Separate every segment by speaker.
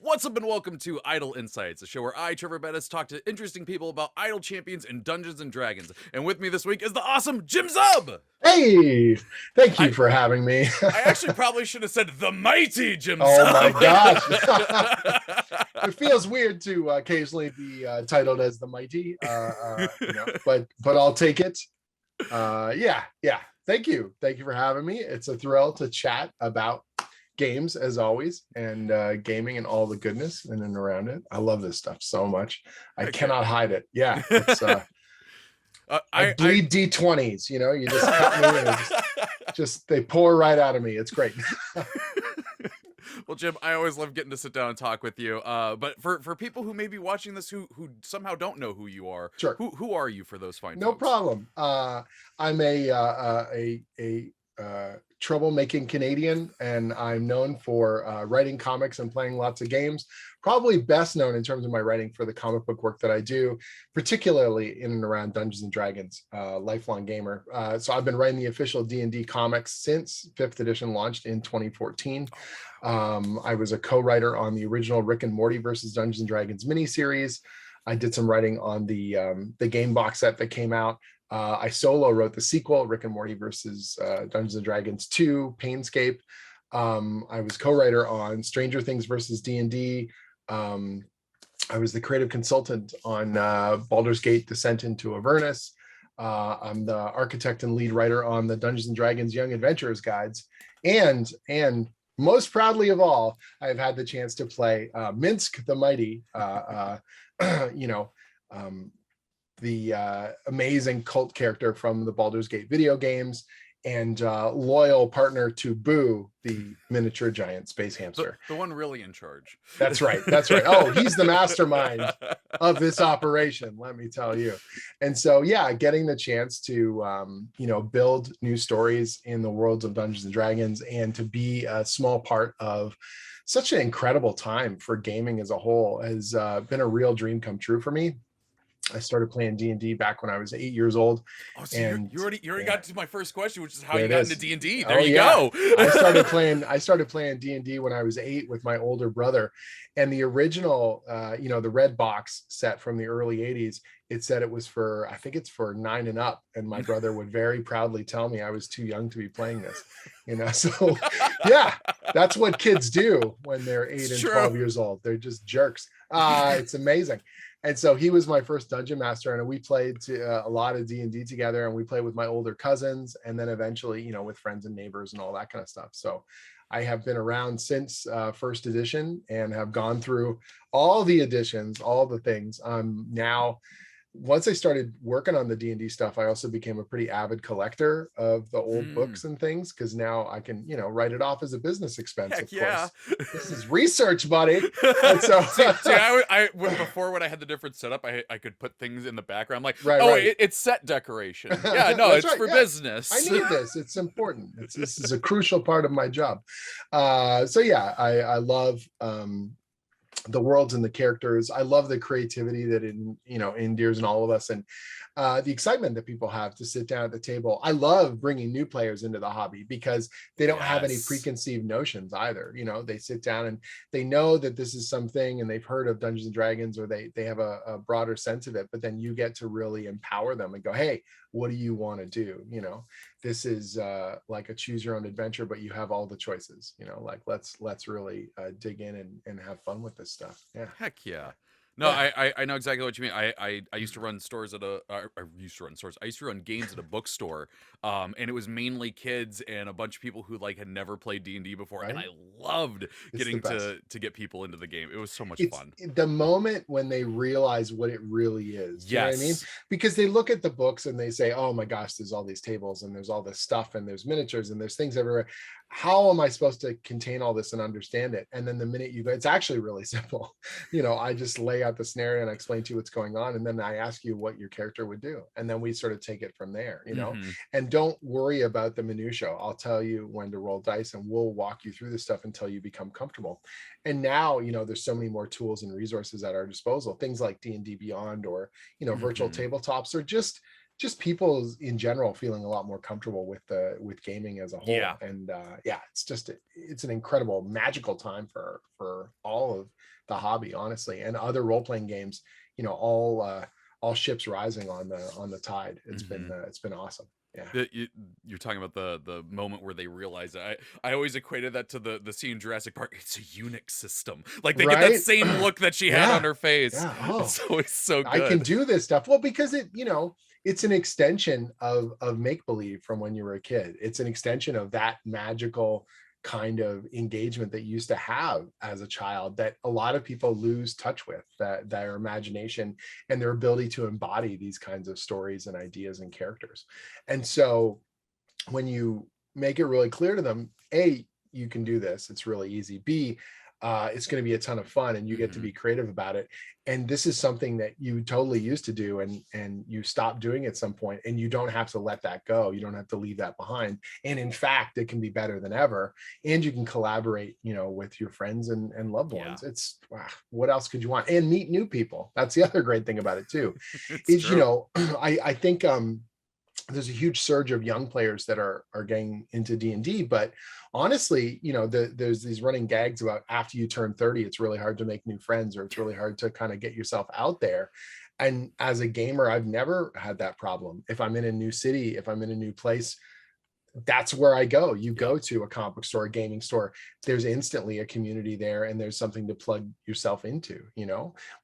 Speaker 1: What's up and welcome to Idle Insights, a show where I, Treavor Bettis, talk to interesting people about idle champions in Dungeons and Dragons. And with me this week is the awesome Jim Zub!
Speaker 2: Hey, thank you
Speaker 1: I
Speaker 2: for having me.
Speaker 1: I actually probably should have said the mighty Jim
Speaker 2: Oh my
Speaker 1: Zub!
Speaker 2: gosh. It feels weird to occasionally be titled as the mighty, but I'll take it. Yeah. Thank you for having me. It's a thrill to chat about games as always, and gaming and all the goodness in and around it. I love this stuff so much. I cannot hide it. Yeah, it's I bleed D20s. You just cut me and just they pour right out of me. It's great.
Speaker 1: Well, Jim, I always love getting to sit down and talk with you. But for people who may be watching this who somehow don't know who you are,
Speaker 2: Sure.
Speaker 1: Who are you for those fine
Speaker 2: No
Speaker 1: folks?
Speaker 2: problem. I'm a troublemaking Canadian, and I'm known for writing comics and playing lots of games. Probably best known in terms of my writing for the comic book work that I do, particularly in and around Dungeons and Dragons. Lifelong gamer. So I've been writing the official D&D comics since 5th edition launched in 2014. I was a co-writer on the original Rick and Morty versus Dungeons and Dragons miniseries. I did some writing on the game box set that came out. I solo wrote the sequel, Rick and Morty versus Dungeons and Dragons 2, Painscape. I was co-writer on Stranger Things versus D&D. I was the creative consultant on Baldur's Gate Descent into Avernus. I'm the architect and lead writer on the Dungeons and Dragons Young Adventurers guides. And most proudly of all, I've had the chance to play Minsc the Mighty, the amazing cult character from the Baldur's Gate video games, and loyal partner to Boo, the miniature giant space hamster.
Speaker 1: The one really in charge.
Speaker 2: That's right. Oh, he's the mastermind of this operation, let me tell you. And so, yeah, getting the chance to, build new stories in the worlds of Dungeons and Dragons, and to be a small part of such an incredible time for gaming as a whole has been a real dream come true for me. I started playing D&D back when I was 8 years old.
Speaker 1: Oh, so
Speaker 2: and
Speaker 1: you already got to my first question, which is how
Speaker 2: there
Speaker 1: you
Speaker 2: it
Speaker 1: got
Speaker 2: is.
Speaker 1: into D&D.
Speaker 2: Oh,
Speaker 1: There you
Speaker 2: yeah.
Speaker 1: go.
Speaker 2: I started playing D&D when I was 8 with my older brother, and the original, the red box set from the early 80s, it said it was for, I think it's for 9 and up. And my brother would very proudly tell me I was too young to be playing this, So yeah, that's what kids do when they're 8 and 12 years old. They're just jerks. It's amazing. And so he was my first dungeon master, and we played a lot of D&D together, and we played with my older cousins, and then eventually, with friends and neighbors and all that kind of stuff. So I have been around since first edition and have gone through all the editions, all the things. Now, once I started working on the D&D stuff, I also became a pretty avid collector of the old books and things, because now I can, write it off as a business expense.
Speaker 1: Heck,
Speaker 2: of
Speaker 1: yeah.
Speaker 2: course. This is research, buddy. And so,
Speaker 1: before when I had the different setup, I could put things in the background, like,
Speaker 2: right.
Speaker 1: It's set decoration. Yeah, no, it's right, for business.
Speaker 2: I need this. It's important. This is a crucial part of my job. So yeah, I love the worlds and the characters. I love the creativity that endears in all of us, and the excitement that people have to sit down at the table. I love bringing new players into the hobby because they don't have any preconceived notions either. They sit down and they know that this is something, and they've heard of Dungeons and Dragons, or they have a broader sense of it, but then you get to really empower them and go, hey, what do you want to do? This is like a choose your own adventure, but you have all the choices, like let's really dig in and have fun with this stuff. Yeah.
Speaker 1: Heck yeah. No, yeah. I know exactly what you mean. I used to run stores at I used to run games at a bookstore, and it was mainly kids and a bunch of people who had never played D&D before, right? And I loved getting to get people into the game. It was so much fun.
Speaker 2: The moment when they realize what it really is, you know what I mean? Because they look at the books and they say, oh my gosh, there's all these tables and there's all this stuff and there's miniatures and there's things everywhere. How am I supposed to contain all this and understand it? And then the minute you go, it's actually really simple. I just lay out the scenario and I explain to you what's going on, and then I ask you what your character would do, and then we sort of take it from there. And don't worry about the minutia. I'll tell you when to roll dice, and we'll walk you through this stuff until you become comfortable. And now, there's so many more tools and resources at our disposal, things like D&D Beyond, or virtual tabletops, or just people in general feeling a lot more comfortable with gaming as a whole. And it's an incredible magical time for all of the hobby, honestly, and other role-playing games, all ships rising on the tide. It's been awesome. Yeah.
Speaker 1: You're talking about the moment where they realize it. I always equated that to the scene in Jurassic Park. It's a Unix system. Like they get that
Speaker 2: Right.
Speaker 1: same look that she had on
Speaker 2: Yeah.
Speaker 1: her face.
Speaker 2: Yeah. Oh,
Speaker 1: It's always so
Speaker 2: I can
Speaker 1: good.
Speaker 2: do this stuff. Well, because it's an extension of make believe from when you were a kid. It's an extension of that magical kind of engagement that you used to have as a child that a lot of people lose touch with, that their imagination and their ability to embody these kinds of stories and ideas and characters. And so when you make it really clear to them, A, you can do this, it's really easy. B, it's going to be a ton of fun and you get to
Speaker 1: Hmm.
Speaker 2: be creative about it. And this is something that you totally used to do and you stop doing at some point, and you don't have to let that go. You don't have to leave that behind. And in fact, it can be better than ever. And you can collaborate, with your friends and loved
Speaker 1: Yeah,
Speaker 2: ones. It's wow, what else could you want? And meet new people. That's the other great thing about it too,
Speaker 1: it's
Speaker 2: is,
Speaker 1: true.
Speaker 2: I think there's a huge surge of young players that are getting into D&D, but honestly, there's these running gags about after you turn 30, it's really hard to make new friends, or it's really hard to kind of get yourself out there. And as a gamer, I've never had that problem. If I'm in a new city, if I'm in a new place, that's where I go. You
Speaker 1: Yep.
Speaker 2: go to a comic book store, a gaming store, there's instantly a community there, and there's something to plug yourself into.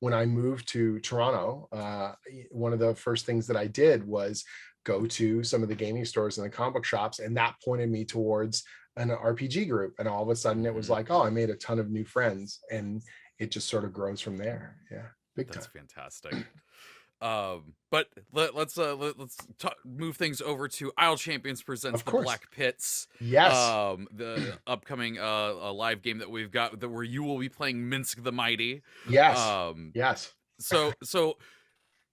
Speaker 2: When I moved to Toronto, one of the first things that I did was go to some of the gaming stores and the comic book shops, and that pointed me towards an RPG group. And all of a sudden it was
Speaker 1: Hmm.
Speaker 2: like, oh, I made a ton of new friends, and it just sort of grows from there. Yeah, big
Speaker 1: That's
Speaker 2: time.
Speaker 1: fantastic. But let's move things over to Isle Champions presents
Speaker 2: Of
Speaker 1: the
Speaker 2: course.
Speaker 1: Black Pits,
Speaker 2: Yes.
Speaker 1: the upcoming a live game that we've got that where you will be playing Minsc the Mighty.
Speaker 2: Yes.
Speaker 1: Um,
Speaker 2: Yes.
Speaker 1: so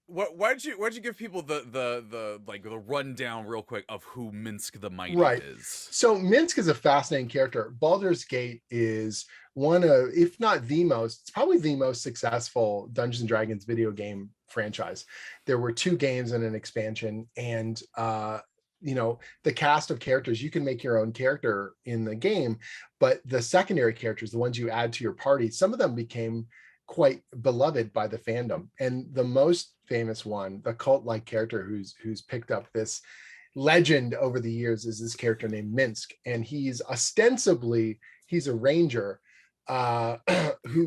Speaker 1: why'd you give people the like the rundown real quick of who Minsc the Mighty
Speaker 2: Right.
Speaker 1: is?
Speaker 2: So Minsc is a fascinating character. Baldur's Gate is one of, if not the most, it's probably the most successful Dungeons and Dragons video game franchise. There were 2 games and an expansion, and the cast of characters, you can make your own character in the game, but the secondary characters, the ones you add to your party, some of them became quite beloved by the fandom. And the most famous one, the cult-like character who's picked up this legend over the years, is this character named Minsc, and he's a ranger, uh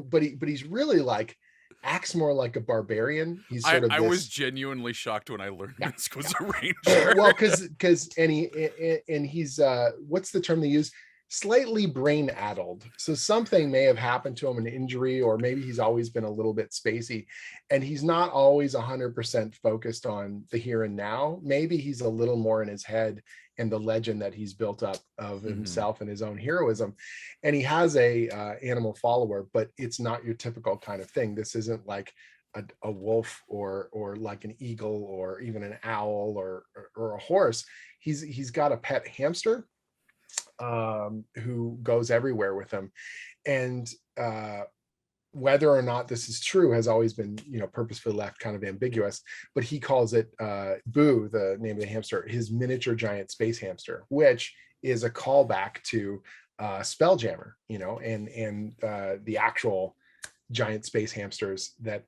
Speaker 2: but he's really like acts more like a barbarian. He's
Speaker 1: I
Speaker 2: sort of
Speaker 1: I was
Speaker 2: this.
Speaker 1: genuinely shocked when I learned
Speaker 2: Yeah,
Speaker 1: Minsc
Speaker 2: yeah.
Speaker 1: was a ranger.
Speaker 2: Well, because and he's what's the term they use, slightly brain addled, so something may have happened to him, an injury, or maybe he's always been a little bit spacey, and he's not always 100% focused on the here and now. Maybe he's a little more in his head and the legend that he's built up of
Speaker 1: Hmm.
Speaker 2: himself and his own heroism. And he has a animal follower, but it's not your typical kind of thing. This isn't like a wolf or like an eagle or even an owl or a horse. He's got a pet hamster, who goes everywhere with him. And whether or not this is true has always been, purposefully left kind of ambiguous, but he calls it Boo, the name of the hamster, his miniature giant space hamster, which is a callback to Spelljammer, and the actual giant space hamsters that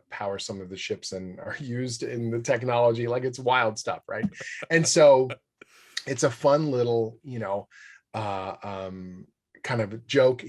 Speaker 2: power some of the ships and are used in the technology. Like, it's wild stuff, right? And so it's a fun little, uh, um, kind of joke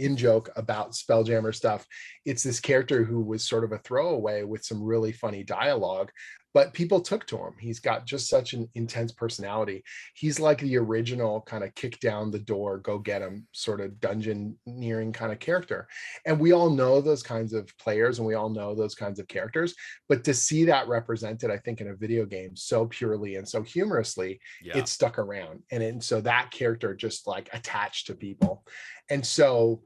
Speaker 2: about Spelljammer stuff. It's this character who was sort of a throwaway with some really funny dialogue, but people took to him. He's got just such an intense personality. He's like the original kind of kick down the door, go get him sort of dungeon nearing kind of character. And we all know those kinds of players and we all know those kinds of characters, but to see that represented, I think, in a video game so purely and so humorously,
Speaker 1: Yeah.
Speaker 2: it stuck around. And so that character just like attached to people. And so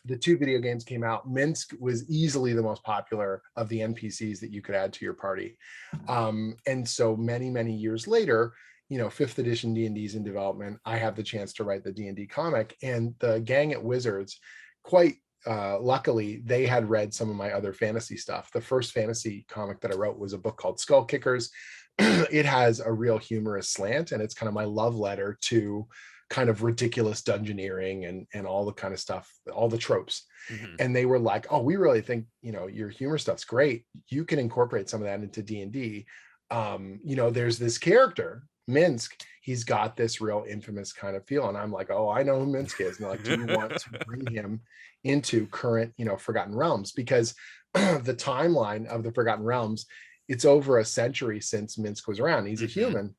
Speaker 2: the 2 video games came out. Minsc was easily the most popular of the NPCs that you could add to your party. And so many years later, 5th edition D&D is in development. I have the chance to write the D&D comic, and the gang at Wizards, quite luckily, they had read some of my other fantasy stuff. The first fantasy comic that I wrote was a book called Skull Kickers. It has a real humorous slant, and it's kind of my love letter to kind of ridiculous dungeoneering and all the kind of stuff, all the tropes.
Speaker 1: Mhm.
Speaker 2: And they were like, oh, we really think, your humor stuff's great. You can incorporate some of that into D&D. There's this character, Minsc. He's got this real infamous kind of feel. And I'm like, oh, I know who Minsc is. And they're like, do you want to bring him into current, Forgotten Realms? Because the timeline of the Forgotten Realms, it's over a century since Minsc was around. He's a human.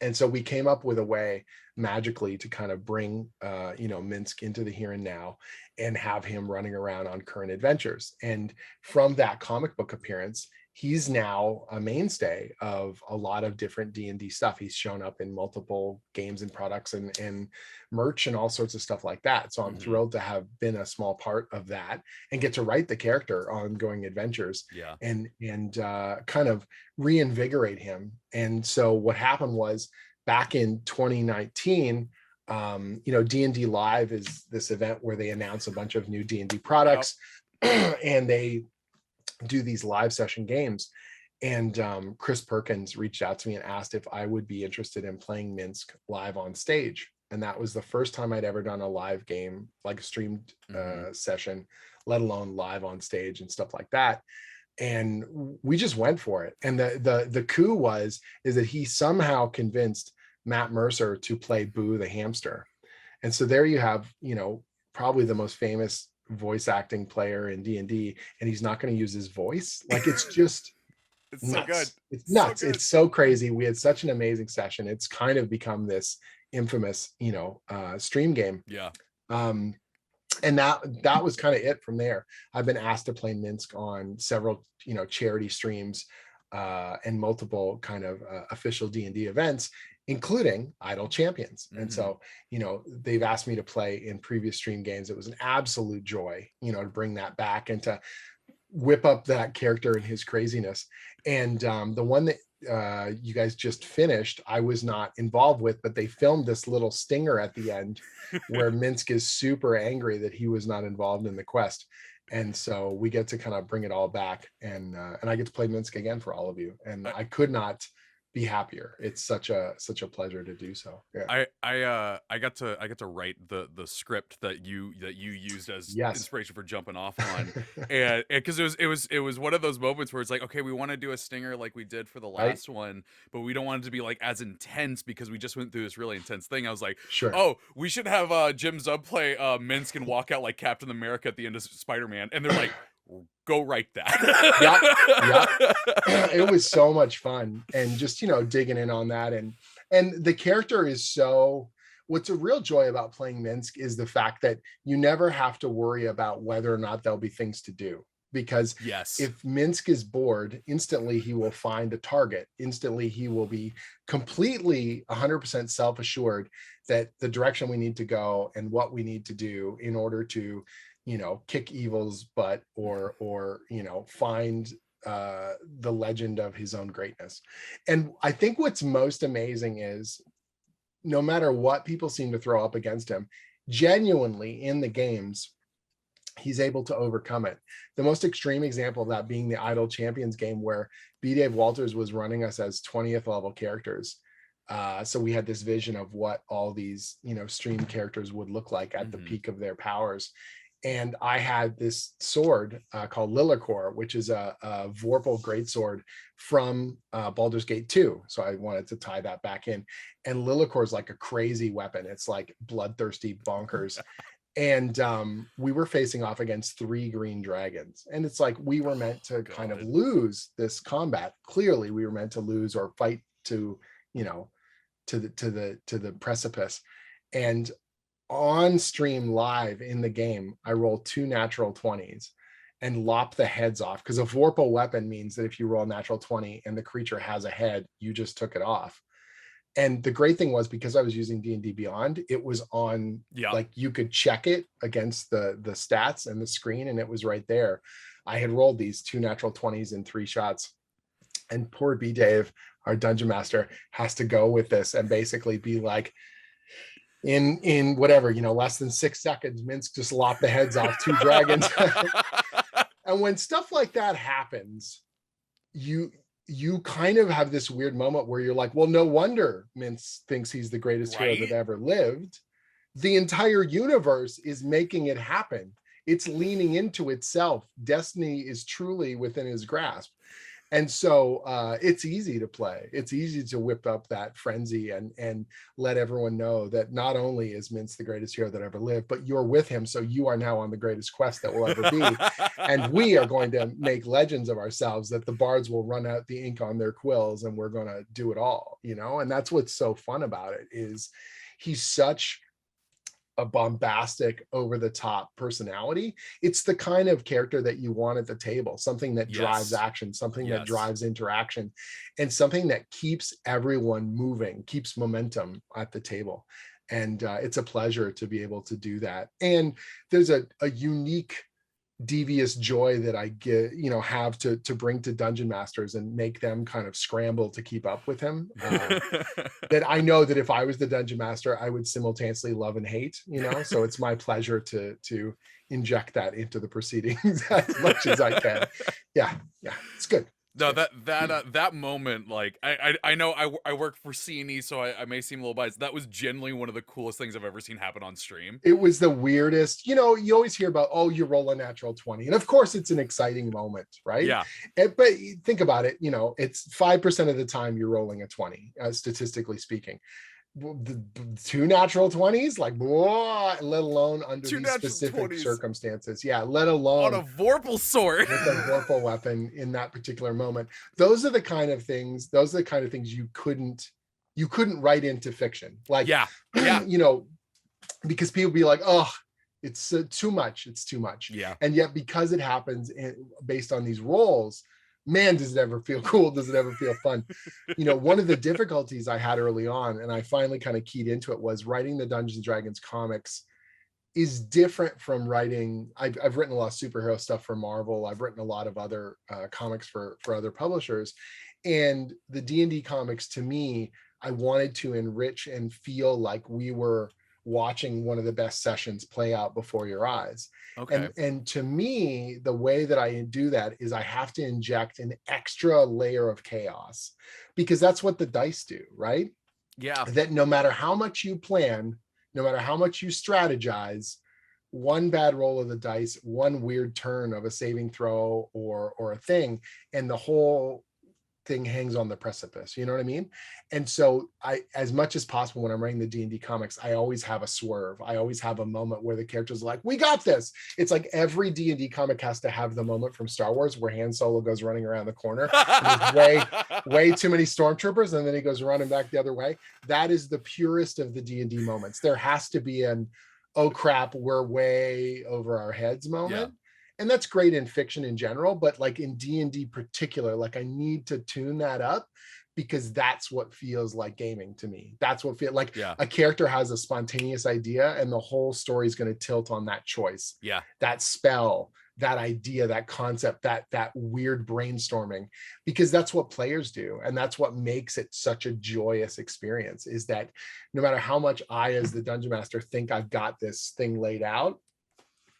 Speaker 2: And so we came up with a way magically to kind of bring Minsc into the here and now and have him running around on current adventures. And from that comic book appearance, he's now a mainstay of a lot of different D&D stuff. He's shown up in multiple games and products and merch and all sorts of stuff like that. So I'm thrilled to have been a small part of that and get to write the character on Going Adventures and kind of reinvigorate him. And so what happened was back in 2019, D&D Live is this event where they announce a bunch of new D&D products and they do these live session games. And Chris Perkins reached out to me and asked if I would be interested in playing Minsc live on stage. And that was the first time I'd ever done a live game, like a streamed session, let alone live on stage and stuff like that. And we just went for it. And the coup is that he somehow convinced Matt Mercer to play Boo the hamster. And so there you have, probably the most famous voice acting player in D&D, and he's not going to use his voice. Like, it's just
Speaker 1: it's
Speaker 2: nuts.
Speaker 1: So good.
Speaker 2: It's nuts.
Speaker 1: So good.
Speaker 2: It's so crazy. We had such an amazing session. It's kind of become this infamous, stream game.
Speaker 1: Yeah.
Speaker 2: And that was kind of it from there. I've been asked to play Minsc on several, charity streams and multiple kind of official D&D events, including Idle Champions. And so, they've asked me to play in previous stream games. It was an absolute joy, to bring that back and to whip up that character and his craziness. And the one that you guys just finished, I was not involved with, but they filmed this little stinger at the end where Minsc is super angry that he was not involved in the quest. And so we get to kind of bring it all back, and I get to play Minsc again for all of you. And I could not be happier. It's such a pleasure to do so. Yeah.
Speaker 1: I got to write the script that you used as inspiration for jumping off on, and because it was one of those moments where it's like, okay, we want to do a stinger like we did for the last one, but we don't want it to be like as intense because we just went through this really intense thing. I was like, oh, we should have Jim Zub play Minsc and walk out like Captain America at the end of Spider-Man, and they're like, go write that.
Speaker 2: It was so much fun, and just digging in on that, and the character is so. What's a real joy about playing Minsc is the fact that you never have to worry about whether or not there'll be things to do, because if Minsc is bored, instantly he will find a target. Instantly he will be completely 100% self-assured that the direction we need to go and what we need to do in order to kick evil's butt or find the legend of his own greatness. And I think what's most amazing is no matter what people seem to throw up against him, genuinely in the games, he's able to overcome it. The most extreme example of that being the Idle Champions game, where B. Dave Walters was running us as 20th level characters. So we had this vision of what all these, stream characters would look like at the peak of their powers. And I had this sword called Lilikor, which is a Vorpal greatsword from Baldur's Gate 2. So I wanted to tie that back in. And Lilikor is like a crazy weapon. It's like bloodthirsty bonkers. And we were facing off against 3 green dragons. And it's like we were meant to kind of lose this combat. Clearly, we were meant to lose or fight to the precipice. And on stream live in the game, I roll 2 natural 20s and lop the heads off, because a Vorpal weapon means that if you roll a natural 20 and the creature has a head, you just took it off. And the great thing was, because I was using D&D Beyond, it was on, like you could check it against the stats and the screen, and it was right there. I had rolled these 2 natural 20s in 3 shots. And poor B. Dave, our dungeon master, has to go with this and basically be like, in whatever, less than 6 seconds, Minsc just lopped the heads off 2 dragons. And when stuff like that happens, you kind of have this weird moment where you're like, well, no wonder Minsc thinks he's the greatest hero that
Speaker 1: Right?
Speaker 2: ever lived. The entire universe is making it happen. It's leaning into itself. Destiny is truly within his grasp. And so it's easy to play. It's easy to whip up that frenzy and let everyone know that not only is Minsc the greatest hero that ever lived, but you're with him. So you are now on the greatest quest that will ever be. And we are going to make legends of ourselves, that the bards will run out the ink on their quills and we're going to do it all, you know? And that's what's so fun about it, is he's such a bombastic, over the top personality. It's the kind of character that you want at the table, something that drives
Speaker 1: Yes.
Speaker 2: action, something that
Speaker 1: Yes.
Speaker 2: drives interaction, and something that keeps everyone moving, keeps momentum at the table. And it's a pleasure to be able to do that. And there's a unique devious joy that I get, you know, have to bring to dungeon masters and make them kind of scramble to keep up with him. That I know that if I was the dungeon master, I would simultaneously love and hate, you know. So it's my pleasure to inject that into the proceedings as much as I can. Yeah, yeah, it's good. It's
Speaker 1: No,
Speaker 2: good.
Speaker 1: that moment, like I know I work for C&E, so I may seem a little biased. That was genuinely one of the coolest things I've ever seen happen on stream.
Speaker 2: It was the weirdest, you know. You always hear about, oh, you roll a natural 20, and of course it's an exciting moment, right?
Speaker 1: Yeah.
Speaker 2: But think about it, you know, it's 5% of the time you're rolling a 20, statistically speaking. The two natural 20s, like, whoa, let alone under
Speaker 1: Two
Speaker 2: these
Speaker 1: natural
Speaker 2: specific
Speaker 1: 20s
Speaker 2: circumstances. Yeah, let
Speaker 1: on
Speaker 2: alone
Speaker 1: a Vorpal sword.
Speaker 2: with a vorpal weapon in that particular moment. Those are the kind of things, you couldn't write into fiction, like,
Speaker 1: Yeah. Yeah.
Speaker 2: you know, because people be like, oh, it's too much, it's too much.
Speaker 1: Yeah.
Speaker 2: And yet, because it happens based on these roles, man, does it ever feel cool, does it ever feel fun. You know, one of the difficulties I had early on, and I finally kind of keyed into it, was writing the Dungeons and Dragons comics is different from writing. I've written a lot of superhero stuff for Marvel. I've written a lot of other comics for other publishers, and the D&D comics, to me, I wanted to enrich and feel like we were watching one of the best sessions play out before your eyes.
Speaker 1: Okay.
Speaker 2: And to me, the way that I do that is I have to inject an extra layer of chaos, because that's what the dice do, right?
Speaker 1: Yeah.
Speaker 2: That no matter how much you plan, no matter how much you strategize, one bad roll of the dice, one weird turn of a saving throw or a thing, and the whole thing hangs on the precipice, you know what I mean? And so I, as much as possible, when I'm writing the D&D comics, I always have a swerve. I always have a moment where the characters are like, we got this. It's like every D&D comic has to have the moment from Star Wars where Han Solo goes running around the corner and there's way too many stormtroopers, and then he goes running back the other way. That is the purest of the D&D moments. There has to be an, oh crap, we're way over our heads
Speaker 1: Yeah.
Speaker 2: moment. And that's great in fiction in general, but like in D&D particular, like I need to tune that up, because that's what feels like gaming to me. That's what feels like
Speaker 1: Yeah.
Speaker 2: a character has a spontaneous idea and the whole story is going to tilt on that choice,
Speaker 1: Yeah.
Speaker 2: that spell, that idea, that concept, that weird brainstorming, because that's what players do. And that's what makes it such a joyous experience, is that no matter how much I, as the dungeon master, think I've got this thing laid out,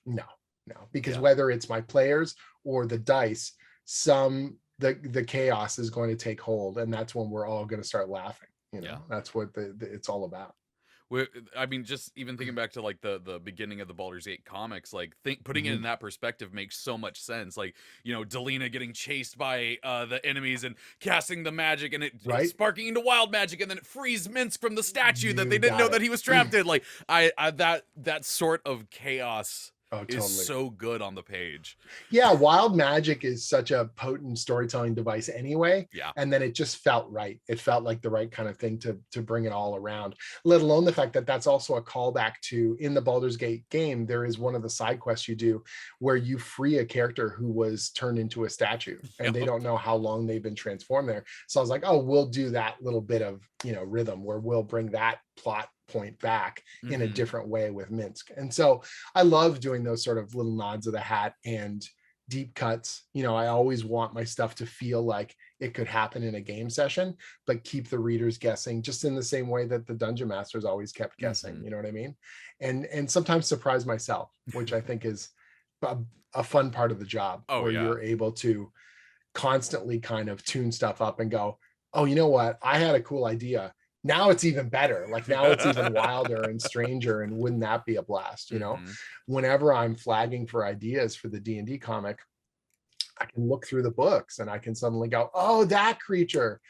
Speaker 2: no, because
Speaker 1: Yeah.
Speaker 2: whether it's my players or the dice, the chaos is going to take hold, and that's when we're all going to start laughing. You know,
Speaker 1: Yeah.
Speaker 2: that's what it's all about.
Speaker 1: I mean, just even thinking back to like the beginning of the Baldur's Gate comics, like putting it
Speaker 2: Mhm.
Speaker 1: in that perspective makes so much sense. Like, you know, Delina getting chased by the enemies and casting the magic, and it
Speaker 2: Right?
Speaker 1: sparking into wild magic, and then it frees Minsc from the statue that they
Speaker 2: You
Speaker 1: didn't know
Speaker 2: got
Speaker 1: that
Speaker 2: it.
Speaker 1: he was trapped in. Like, I that sort of chaos
Speaker 2: Oh,
Speaker 1: is
Speaker 2: totally.
Speaker 1: so good on the page.
Speaker 2: Yeah, wild magic is such a potent storytelling device anyway,
Speaker 1: Yeah.
Speaker 2: and then it just felt right. It felt like the right kind of thing to bring it all around, let alone the fact that that's also a callback to, in the Baldur's Gate game, there is one of the side quests you do where you free a character who was turned into a statue and they
Speaker 1: Yep.
Speaker 2: don't know how long they've been transformed there. So I was like, oh, we'll do that little bit of, you know, rhythm where we'll bring that plot point back in a
Speaker 1: Mhm.
Speaker 2: different way with Minsc. And so I love doing those sort of little nods of the hat and deep cuts. You know, I always want my stuff to feel like it could happen in a game session, but keep the readers guessing, just in the same way that the dungeon masters always kept guessing.
Speaker 1: Mhm.
Speaker 2: You know what I mean? And sometimes surprise myself, which I think is a, a fun part of the job,
Speaker 1: Oh
Speaker 2: where
Speaker 1: yeah.
Speaker 2: you're able to constantly kind of tune stuff up and go, oh, you know what? I had a cool idea. Now it's even better. Like now it's even wilder and stranger. And wouldn't that be a blast? You know,
Speaker 1: Mhm.
Speaker 2: whenever I'm flagging for ideas for the D&D comic, I can look through the books and I can suddenly go, oh, that creature,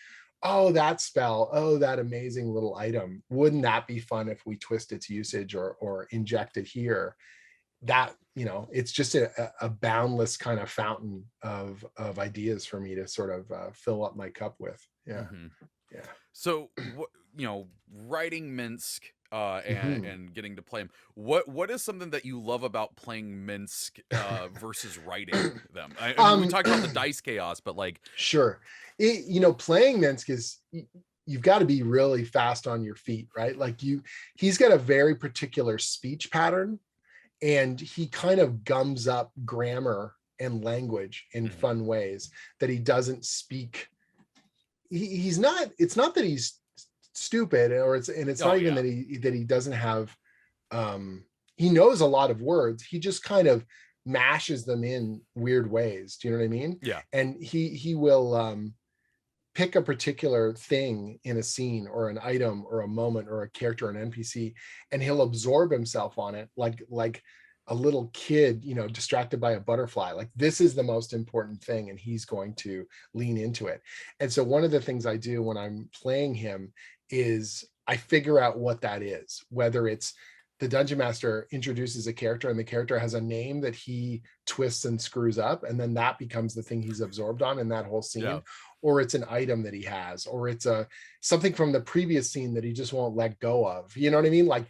Speaker 2: oh, that spell, oh, that amazing little item. Wouldn't that be fun if we twist its usage or inject it here? That, you know, it's just a boundless kind of fountain of ideas for me to sort of fill up my cup with. Yeah.
Speaker 1: Mhm.
Speaker 2: Yeah.
Speaker 1: So what, writing Minsc
Speaker 2: Mhm.
Speaker 1: and getting to play him. What is something that you love about playing Minsc versus writing them? I mean, we
Speaker 2: Um,
Speaker 1: talked about the dice chaos, but like,
Speaker 2: sure. You know, playing Minsk is you've got to be really fast on your feet, right? Like he's got a very particular speech pattern, and he kind of gums up grammar and language in
Speaker 1: mhm,
Speaker 2: fun ways that he doesn't speak. He's not. It's not that he's stupid, it's
Speaker 1: oh
Speaker 2: not even
Speaker 1: yeah,
Speaker 2: that he doesn't have. He knows a lot of words. He just kind of mashes them in weird ways. Do you know what I mean?
Speaker 1: yeah,
Speaker 2: And he will pick a particular thing in a scene or an item or a moment or a character or an NPC, and he'll absorb himself on it like a little kid, you know, distracted by a butterfly. Like this is the most important thing, and he's going to lean into it. And so one of the things I do when I'm playing him is I figure out what that is, whether it's the dungeon master introduces a character and the character has a name that he twists and screws up, and then that becomes the thing he's absorbed on in that whole
Speaker 1: yeah,
Speaker 2: scene, or it's an item that he has, or it's a something from the previous scene that he just won't let go of. You know what I mean? Like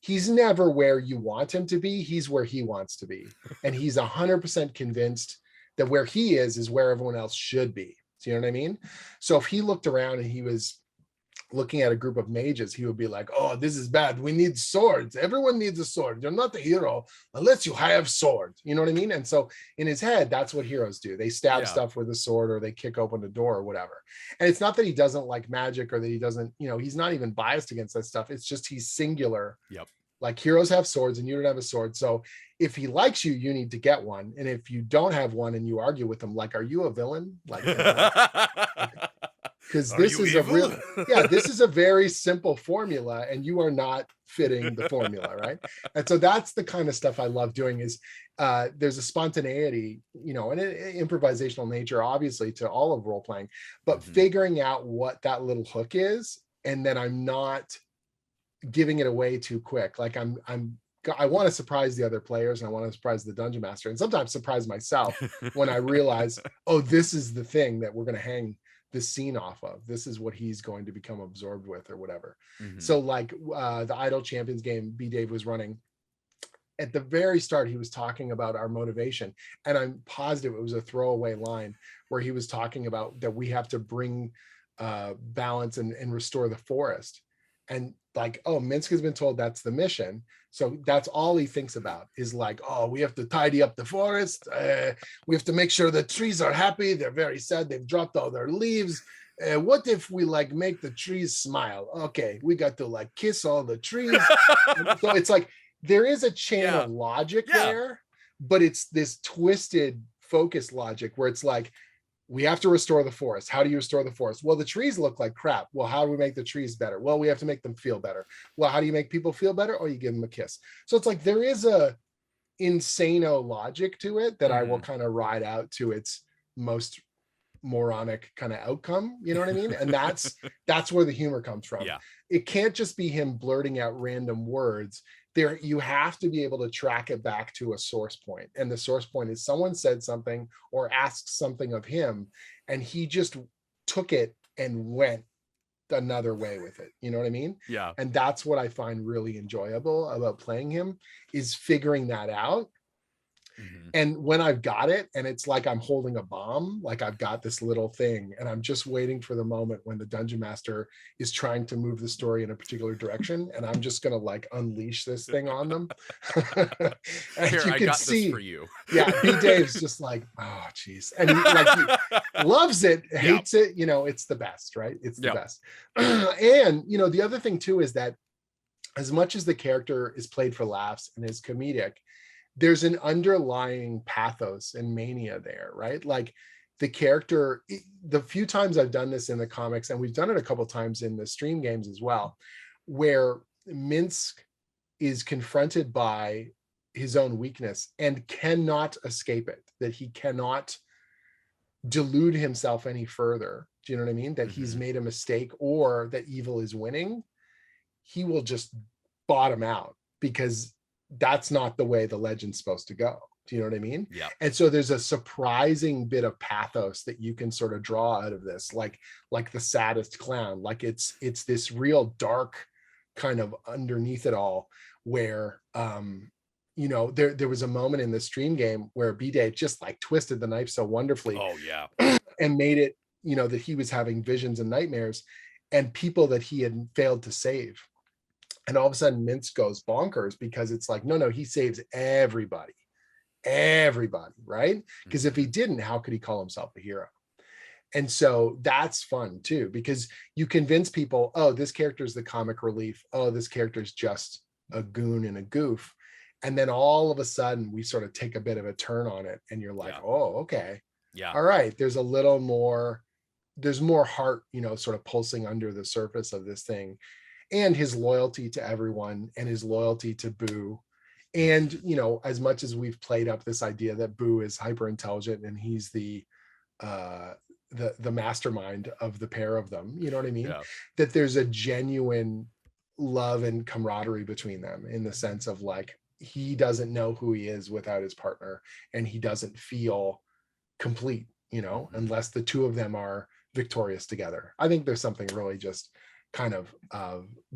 Speaker 2: he's never where you want him to be. He's where he wants to be. And he's 100% convinced that where he is where everyone else should be. Do you know what I mean? So if he looked around and he was looking at a group of mages, he would be like, oh, this is bad. We need swords. Everyone needs a sword. You're not a hero unless you have swords. You know what I mean? And so in his head, that's what heroes do. They stab
Speaker 1: yeah,
Speaker 2: stuff with a sword, or they kick open a door or whatever. And it's not that he doesn't like magic, or that he doesn't, you know, he's not even biased against that stuff. It's just he's singular.
Speaker 1: yep.
Speaker 2: Like heroes have swords and you don't have a sword. So if he likes you, you need to get one. And if you don't have one and you argue with him, like, are you a villain? Like, because
Speaker 1: Are
Speaker 2: this
Speaker 1: you
Speaker 2: is a
Speaker 1: evil?
Speaker 2: real, yeah, this is a very simple formula and you are not fitting the formula, right? And so that's the kind of stuff I love doing. Is there's a spontaneity, you know, and an improvisational nature obviously to all of role playing, but
Speaker 1: Mhm.
Speaker 2: figuring out what that little hook is, and then I'm not giving it away too quick. Like I want to surprise the other players, and I want to surprise the dungeon master, and sometimes surprise myself when I realize, oh, this is the thing that we're going to hang this scene off of. This is what he's going to become absorbed with or whatever.
Speaker 1: Mhm.
Speaker 2: So like the Idle Champions game B Dave was running, at the very start, he was talking about our motivation. And I'm positive it was a throwaway line where he was talking about that we have to bring balance and restore the forest. And like, oh, Minsc has been told that's the mission. So that's all he thinks about is like, oh, we have to tidy up the forest. We have to make sure the trees are happy. They're very sad. They've dropped all their leaves. What if we like make the trees smile? Okay, we got to like kiss all the trees. So it's like, there is a chain
Speaker 1: Yeah,
Speaker 2: of logic
Speaker 1: yeah,
Speaker 2: there, but it's this twisted focus logic where it's like, we have to restore the forest. How do you restore the forest? Well, the trees look like crap. Well, how do we make the trees better? Well, we have to make them feel better. Well, how do you make people feel better? Oh, you give them a kiss. So it's like there is a insano logic to it that I will
Speaker 1: mhm.
Speaker 2: kind of ride out to its most moronic kind of outcome. You know what I mean? And that's where the humor comes from.
Speaker 1: Yeah,
Speaker 2: It can't just be him blurting out random words. There, you have to be able to track it back to a source point, and the source point is someone said something or asked something of him, and he just took it and went another way with it. You know what I mean?
Speaker 1: yeah.
Speaker 2: And that's what I find really enjoyable about playing him, is figuring that out.
Speaker 1: Mhm.
Speaker 2: And when I've got it, and it's like I'm holding a bomb, like I've got this little thing, and I'm just waiting for the moment when the dungeon master is trying to move the story in a particular direction, and I'm just gonna like unleash this thing on them. And
Speaker 1: Here,
Speaker 2: you
Speaker 1: I
Speaker 2: can
Speaker 1: got this for
Speaker 2: see,
Speaker 1: you.
Speaker 2: yeah, B Dave's just like, oh geez. And he loves it,
Speaker 1: Yeah,
Speaker 2: hates it, you know, it's the best, right? It's the
Speaker 1: yeah.
Speaker 2: best. And you know, the other thing too is that as much as the character is played for laughs and is comedic, there's an underlying pathos and mania there, right? Like the character, the few times I've done this in the comics, and we've done it a couple times in the stream games as well, where Minsc is confronted by his own weakness and cannot escape it, that he cannot delude himself any further. Do you know what I mean? That he's made a mistake or that evil is winning. He will just bottom out because that's not the way the legend's supposed to go. Do you know what I mean?
Speaker 1: Yeah.
Speaker 2: And so there's a surprising bit of pathos that you can sort of draw out of this, like the saddest clown. Like it's this real dark kind of underneath it all, where you know, there was a moment in the stream game where B-Dave just like twisted the knife so wonderfully.
Speaker 1: Oh yeah.
Speaker 2: And made it, you know, that he was having visions and nightmares and people that he had failed to save. And all of a sudden Minsc goes bonkers because it's like, no, he saves everybody, right? Because if he didn't, how could he call himself a hero? And so that's fun too, because you convince people, oh, this character is the comic relief. Oh, this character is just a goon and a goof. And then all of a sudden we sort of take a bit of a turn on it. And you're like, oh, okay.
Speaker 1: Yeah.
Speaker 2: All right. There's a little more, there's more heart, you know, sort of pulsing under the surface of this thing. And his loyalty to everyone and his loyalty to Boo. And, you know, as much as we've played up this idea that Boo is hyper intelligent and he's the mastermind of the pair of them, you know what I mean?
Speaker 1: Yeah.
Speaker 2: That there's a genuine love and camaraderie between them, in the sense of like, he doesn't know who he is without his partner, and he doesn't feel complete, you know, unless the two of them are victorious together. I think there's something really just kind of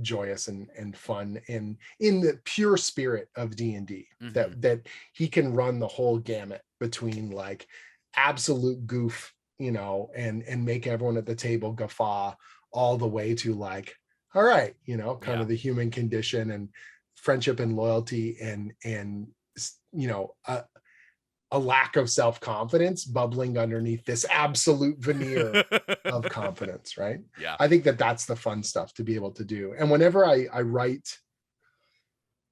Speaker 2: joyous and fun in the pure spirit of D&D, that he can run the whole gamut between like absolute goof, you know, and make everyone at the table guffaw, all the way to like, all right, you know, kind of the human condition and friendship and loyalty and you know, a lack of self-confidence bubbling underneath this absolute veneer of confidence, right?
Speaker 1: Yeah.
Speaker 2: I think that that's the fun stuff to be able to do. And whenever I write,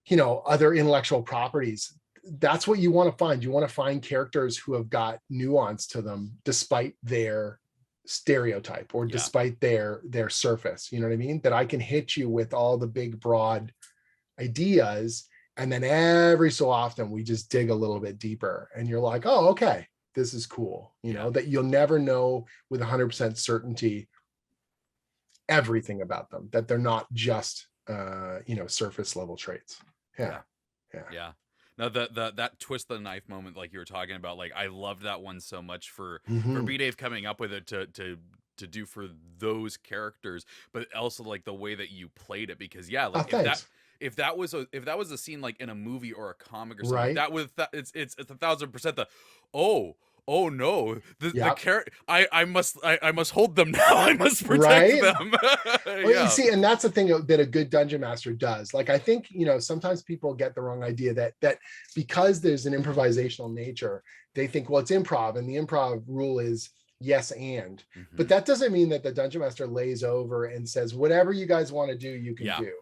Speaker 2: you know, other intellectual properties, that's what you want to find. You want to find characters who have got nuance to them despite their stereotype or despite their surface, you know what I mean? That I can hit you with all the big broad ideas, and then every so often we just dig a little bit deeper and you're like, oh, okay, this is cool. You know, that you'll never know with 100% certainty everything about them, that they're not just, you know, surface level traits. Yeah.
Speaker 1: No, that twist the knife moment, like you were talking about, like I loved that one so much for B-Dave coming up with it to do for those characters, but also like the way that you played it, because like if that was a scene like in a movie or a comic or something, it's 1,000% the oh no, the character, I must hold them now. I must protect them.
Speaker 2: Well, you see, and that's the thing that a good dungeon master does. Like, I think, you know, sometimes people get the wrong idea that because there's an improvisational nature, they think, well, it's improv, and the improv rule is yes and. But that doesn't mean that the dungeon master lays over and says, whatever you guys want to do, you can do.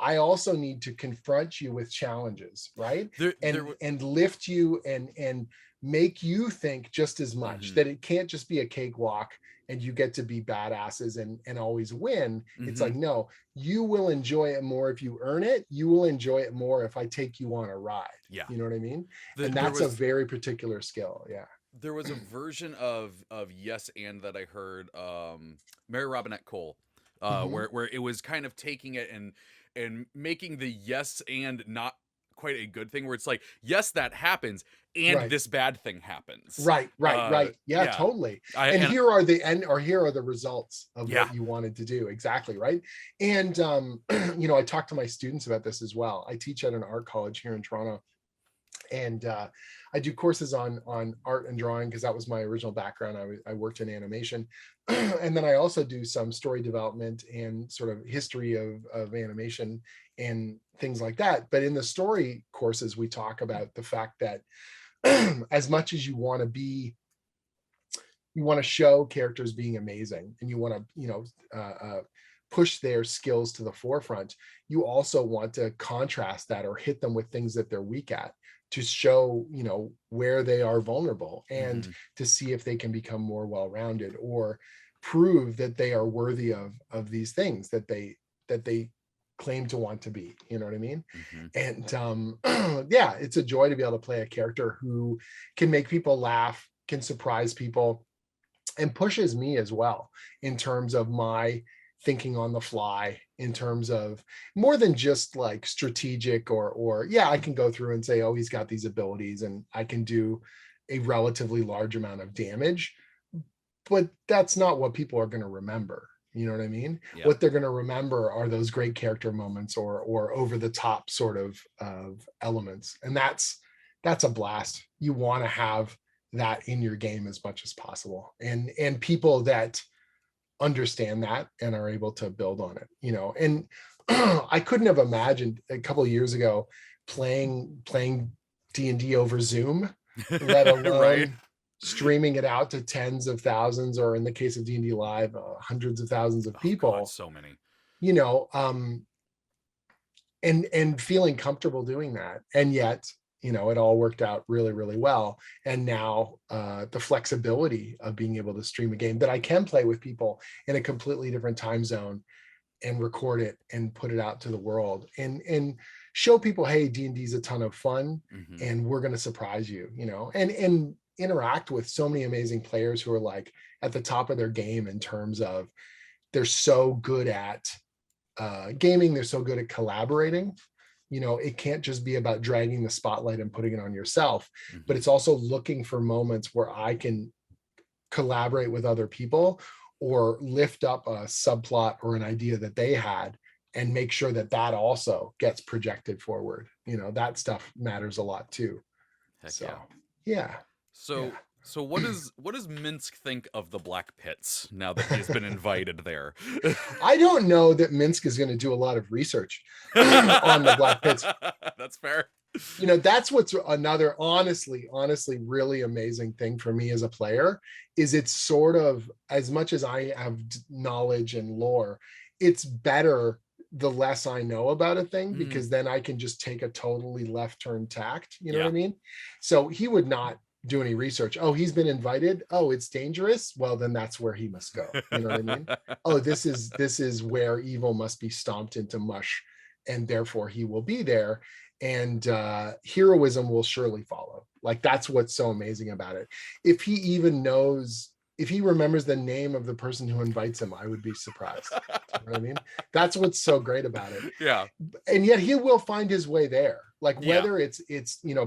Speaker 2: I also need to confront you with challenges, right? And lift you and make you think just as much, that it can't just be a cakewalk and you get to be badasses and always win. It's like, no, you will enjoy it more if you earn it. You will enjoy it more if I take you on a ride.
Speaker 1: Yeah.
Speaker 2: You know what I mean? And that's a very particular skill. Yeah.
Speaker 1: There was a version of yes and that I heard, Mary Robinette Cole, where it was kind of taking it and making the yes and not quite a good thing, where it's like, yes, that happens, and this bad thing happens. Right.
Speaker 2: Yeah, totally. Here are the results of what you wanted to do. Exactly. Right. And, you know, I talk to my students about this as well. I teach at an art college here in Toronto, and I do courses on art and drawing because that was my original background. I worked in animation. And then I also do some story development and sort of history of animation and things like that. But in the story courses, we talk about the fact that as much as you want to show characters being amazing, and you want to, you know, push their skills to the forefront, you also want to contrast that or hit them with things that they're weak at. to show, where they are vulnerable, and
Speaker 1: Mhm.
Speaker 2: to see if they can become more well-rounded, or prove that they are worthy of these things that they claim to want to be. You know what I mean?
Speaker 1: Mhm.
Speaker 2: And yeah, it's a joy to be able to play a character who can make people laugh, can surprise people, and pushes me as well in terms of my thinking on the fly, in terms of more than just like strategic, or yeah, I can go through and say, oh, he's got these abilities and I can do a relatively large amount of damage, but that's not what people are going to remember. You know what I mean?
Speaker 1: Yeah.
Speaker 2: What they're going to remember are those great character moments, or over the top sort of elements. And that's a blast. You want to have that in your game as much as possible. And people that understand that and are able to build on it. And I couldn't have imagined a couple of years ago playing D&D over Zoom, let
Speaker 1: Right.
Speaker 2: alone streaming it out to tens of thousands, or in the case of D&D Live, hundreds of thousands of
Speaker 1: Oh god,
Speaker 2: people,
Speaker 1: so many.
Speaker 2: you know, um, and feeling comfortable doing that. And yet, it all worked out really, really well. And now the flexibility of being able to stream a game that I can play with people in a completely different time zone, and record it and put it out to the world, and show people, hey, D&D is a ton of fun,
Speaker 1: Mhm.
Speaker 2: and we're going to surprise you, and interact with so many amazing players who are like at the top of their game, in terms of they're so good at gaming, they're so good at collaborating. It can't just be about dragging the spotlight and putting it on yourself, but
Speaker 1: Mhm.
Speaker 2: it's also looking for moments where I can collaborate with other people, or lift up a subplot or an idea that they had, and make sure that that also gets projected forward. That stuff matters a lot too.
Speaker 1: Heck
Speaker 2: So
Speaker 1: yeah.
Speaker 2: yeah. Yeah.
Speaker 1: So what does Minsc think of the Black Pits now that he has been invited there?
Speaker 2: I don't know that Minsc is going to do a lot of research on the Black Pits.
Speaker 1: That's fair.
Speaker 2: That's what's another honestly really amazing thing for me as a player, is it's sort of, as much as I have knowledge and lore, it's better the less I know about a thing,
Speaker 1: Mhm.
Speaker 2: because then I can just take a totally left turn tact. You know what
Speaker 1: Yeah.
Speaker 2: I mean? So he would not do any research. Oh, he's been invited. Oh, it's dangerous. Well, then that's where he must go. You know what I mean? Oh, this is where evil must be stomped into mush, and therefore he will be there, and heroism will surely follow. Like, that's what's so amazing about it. If he even knows, if he remembers the name of the person who invites him, I would be surprised. You know what I mean? That's what's so great about it.
Speaker 1: Yeah.
Speaker 2: And yet he will find his way there. Like,
Speaker 1: Yeah.
Speaker 2: whether it's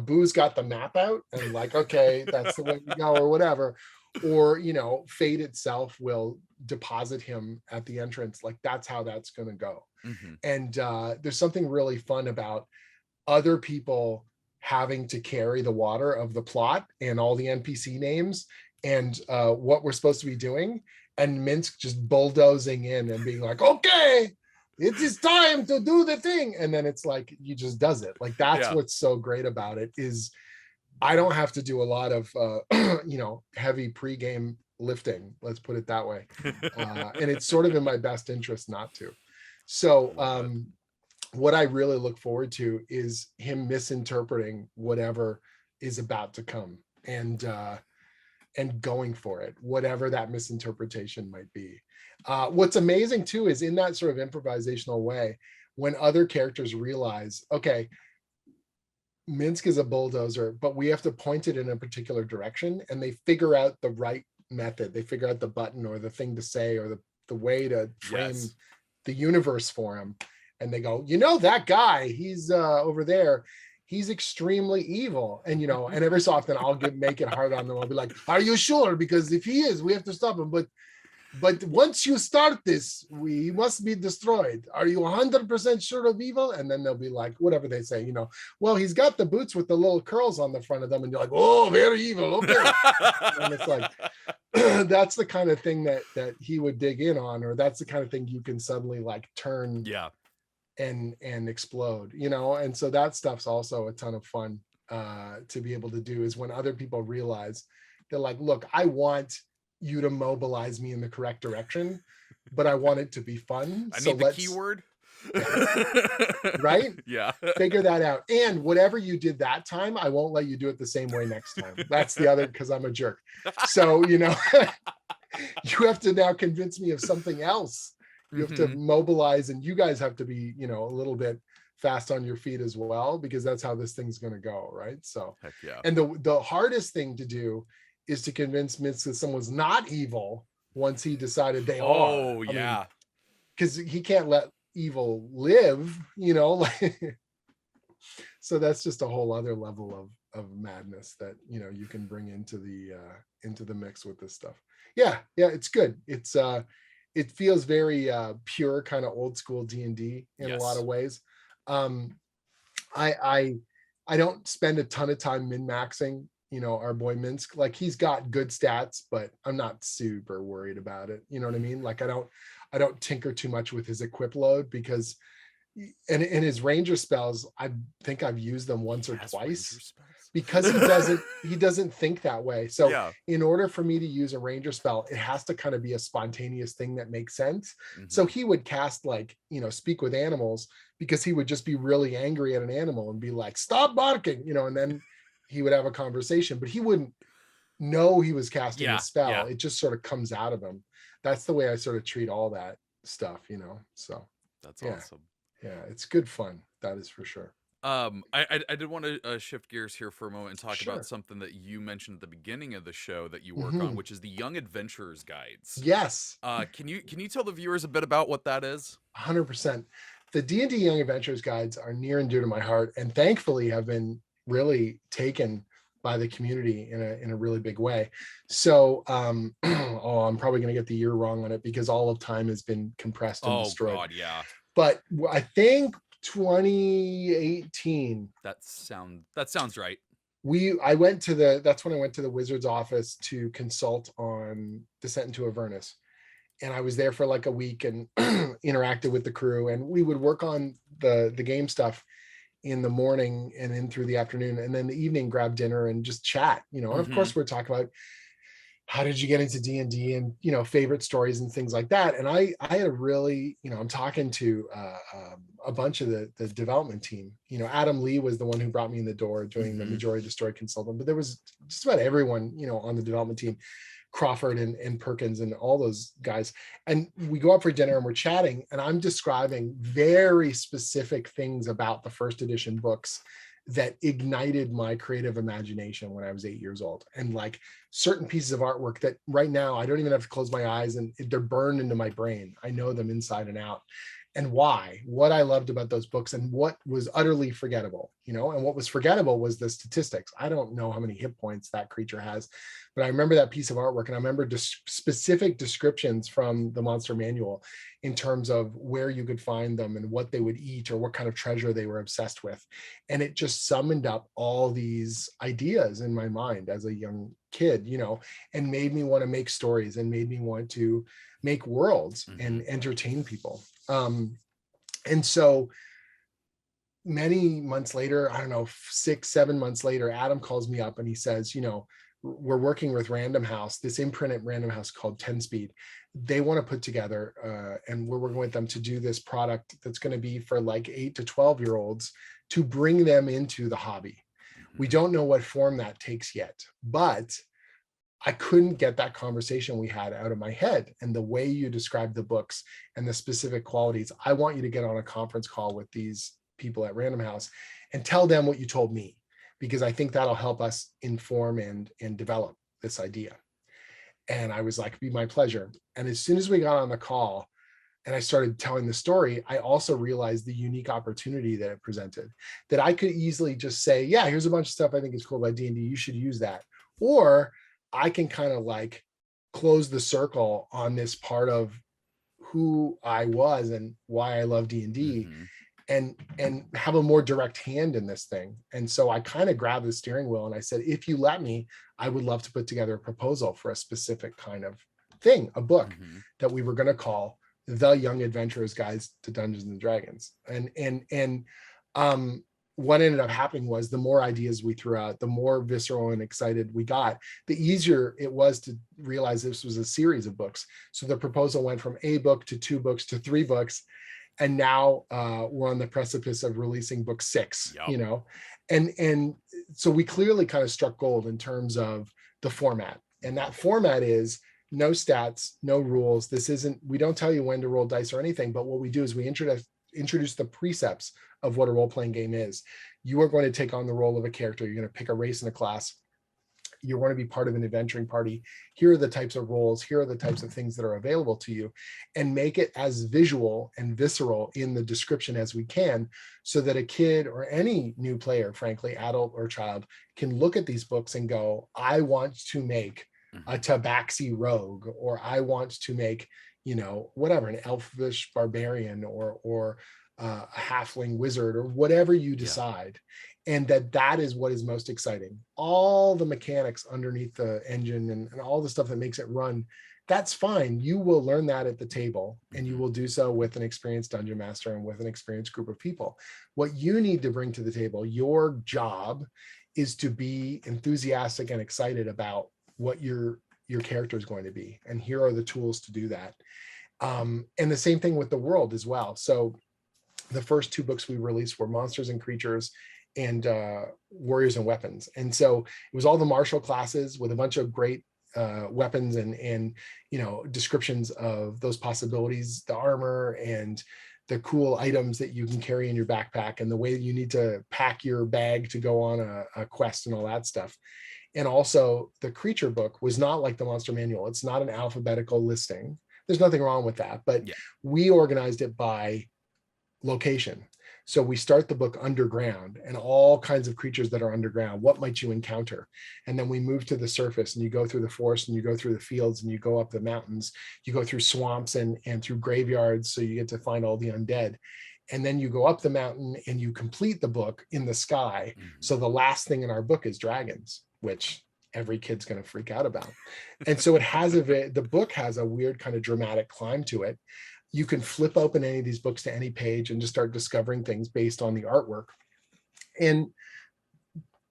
Speaker 2: Boo's got the map out and like, okay, that's the way we go, or whatever, or fate itself will deposit him at the entrance. Like, that's how that's going to go.
Speaker 1: Mhm.
Speaker 2: And there's something really fun about other people having to carry the water of the plot and all the NPC names, and what we're supposed to be doing, and Minsc just bulldozing in and being like, okay, it is time to do the thing. And then it's like, he just does it. Like, that's
Speaker 1: Yeah.
Speaker 2: what's so great about it, is I don't have to do a lot of heavy pregame lifting, let's put it that way. And it's sort of in my best interest not to. So
Speaker 1: Love it.
Speaker 2: what I really look forward to is him misinterpreting whatever is about to come, and going for it, whatever that misinterpretation might be. What's amazing too is, in that sort of improvisational way, when other characters realize, okay, Minsc is a bulldozer, but we have to point it in a particular direction, and they figure out the right method. They figure out the button, or the thing to say, or the way to frame
Speaker 1: Yes.
Speaker 2: the universe for him. And they go, that guy, he's over there, he's extremely evil. And every so often I'll make it hard on them. I'll be like, are you sure? Because if he is, we have to stop him. But once you start this, we must be destroyed. Are you 100% sure of evil? And then they'll be like, whatever they say, well, he's got the boots with the little curls on the front of them. And you're like, oh, very evil. Okay. And it's like, that's the kind of thing that he would dig in on, or that's the kind of thing you can suddenly like turn
Speaker 1: Yeah.
Speaker 2: and explode, and so that stuff's also a ton of fun to be able to do, is when other people realize, they're like, look, I want you to mobilize me in the correct direction, but I want it to be fun.
Speaker 1: I
Speaker 2: So
Speaker 1: need the
Speaker 2: let's
Speaker 1: keyword.
Speaker 2: Right?
Speaker 1: Yeah.
Speaker 2: Figure that out. And whatever you did that time, I won't let you do it the same way next time. That's the other, because I'm a jerk. So, you have to now convince me of something else. You have to mobilize, and you guys have to be, a little bit fast on your feet as well, because that's how this thing's going to go. Right. So,
Speaker 1: Heck yeah.
Speaker 2: and the hardest thing to do is to convince Minsc that someone's not evil once he decided they are.
Speaker 1: Oh, yeah.
Speaker 2: Because he can't let evil live, like, so that's just a whole other level of madness that you can bring into the mix with this stuff. Yeah, it's good. It feels very pure, kind of old school D&D in a lot of ways. I don't spend a ton of time min-maxing our boy Minsc. Like, he's got good stats, but I'm not super worried about it. You know what I mean? Like, I don't tinker too much with his equip load, because and in his ranger spells, I think I've used them once or twice, because he doesn't think that way. So in order for me to use a ranger spell, it has to kind of be a spontaneous thing that makes sense. So he would cast, like, speak with animals, because he would just be really angry at an animal and be like, stop barking, and then he would have a conversation, but he wouldn't know he was casting a spell. It just sort of comes out of him. That's the way I sort of treat all that stuff, so
Speaker 1: that's awesome.
Speaker 2: Yeah, it's good fun. That is for sure.
Speaker 1: I did want to shift gears here for a moment and talk about something that you mentioned at the beginning of the show that you work on, which is the Young Adventurers Guides.
Speaker 2: Yes.
Speaker 1: Can you tell the viewers a bit about what that is?
Speaker 2: 100%. The D&D Young Adventurers Guides are near and dear to my heart, and thankfully have been really taken by the community in a really big way. So, I'm probably going to get the year wrong on it, because all of time has been compressed and destroyed. Oh God,
Speaker 1: yeah.
Speaker 2: But I think 2018.
Speaker 1: That sounds right.
Speaker 2: That's when I went to the Wizards office to consult on Descent into Avernus. And I was there for like a week and interacted with the crew, and we would work on the game stuff in the morning and in through the afternoon, and then the evening grab dinner and just chat, and of course we're talking about how did you get into D&D and favorite stories and things like that. And I had a really, I'm talking to a bunch of the development team. Adam Lee was the one who brought me in the door doing the majority of the story consultant, but there was just about everyone on the development team, Crawford and Perkins and all those guys. And we go up for dinner and we're chatting, and I'm describing very specific things about the first edition books that ignited my creative imagination when I was 8 years old. And like certain pieces of artwork that right now I don't even have to close my eyes, and they're burned into my brain. I know them inside and out. And what I loved about those books, and what was utterly forgettable, and what was forgettable was the statistics. I don't know how many hit points that creature has, but I remember that piece of artwork, and I remember specific descriptions from the monster manual in terms of where you could find them and what they would eat or what kind of treasure they were obsessed with. And it just summoned up all these ideas in my mind as a young kid, and made me want to make stories and made me want to make worlds and entertain people. And so many months later, I don't know, 6-7 months later, Adam calls me up and he says, we're working with Random House, this imprint at Random House called 10 Speed. They want to put together, and we're working with them to do this product that's going to be for like 8 to 12-year-olds to bring them into the hobby. We don't know what form that takes yet, but I couldn't get that conversation we had out of my head. And the way you described the books and the specific qualities, I want you to get on a conference call with these people at Random House and tell them what you told me, because I think that'll help us inform and develop this idea. And I was like, be my pleasure. And as soon as we got on the call and I started telling the story, I also realized the unique opportunity that it presented, that I could easily just say, yeah, here's a bunch of stuff I think is cool about D&D. You should use that. Or I can kind of like close the circle on this part of who I was and why I love D&D and have a more direct hand in this thing. And so I kind of grabbed the steering wheel and I said, if you let me, I would love to put together a proposal for a specific kind of thing, a book that we were going to call The Young Adventurers Guides to Dungeons and Dragons. And what ended up happening was the more ideas we threw out, the more visceral and excited we got, the easier it was to realize this was a series of books. So the proposal went from a book to 2 books to 3 books. And now we're on the precipice of releasing book 6,
Speaker 1: Yep.
Speaker 2: and so we clearly kind of struck gold in terms of the format. And that format is no stats, no rules. This isn't, we don't tell you when to roll dice or anything, but what we do is we introduce the precepts of what a role-playing game is. You are going to take on the role of a character. You're going to pick a race in a class. You're going to be part of an adventuring party. Here are the types of roles. Here are the types of things that are available to you, and make it as visual and visceral in the description as we can, so that a kid or any new player, frankly, adult or child, can look at these books and go, I want to make a tabaxi rogue, or I want to make, whatever, an elfish barbarian, or a halfling wizard, or whatever you decide. And that is what is most exciting. All the mechanics underneath the engine and all the stuff that makes it run, that's fine. You will learn that at the table, and you will do so with an experienced dungeon master and with an experienced group of people. What you need to bring to the table, your job, is to be enthusiastic and excited about what your character is going to be. And here are the tools to do that. And the same thing with the world as well. So the first 2 books we released were Monsters and Creatures and Warriors and Weapons. And so it was all the martial classes with a bunch of great weapons and descriptions of those possibilities, the armor and the cool items that you can carry in your backpack, and the way you need to pack your bag to go on a quest and all that stuff. And also the creature book was not like the monster manual. It's not an alphabetical listing. There's nothing wrong with that, but we organized it by location. So we start the book underground, and all kinds of creatures that are underground. What might you encounter? And then we move to the surface, and you go through the forest, and you go through the fields, and you go up the mountains. You go through swamps and through graveyards, so you get to find all the undead. And then you go up the mountain and you complete the book in the sky. So the last thing in our book is dragons, which every kid's going to freak out about. And so it has the book has a weird kind of dramatic climb to it. You can flip open any of these books to any page and just start discovering things based on the artwork. And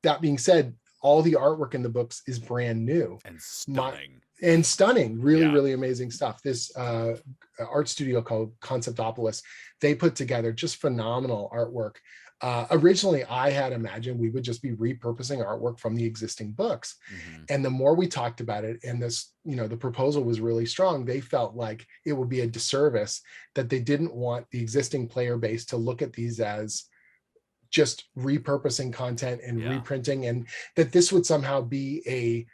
Speaker 2: that being said, all the artwork in the books is brand new
Speaker 1: and stunning.
Speaker 2: Really amazing stuff. This art studio called Conceptopolis, they put together just phenomenal artwork. Originally, I had imagined we would just be repurposing artwork from the existing books. And the more we talked about it, and this, the proposal was really strong, they felt like it would be a disservice that they didn't want the existing player base to look at these as just repurposing content and reprinting, and that this would somehow be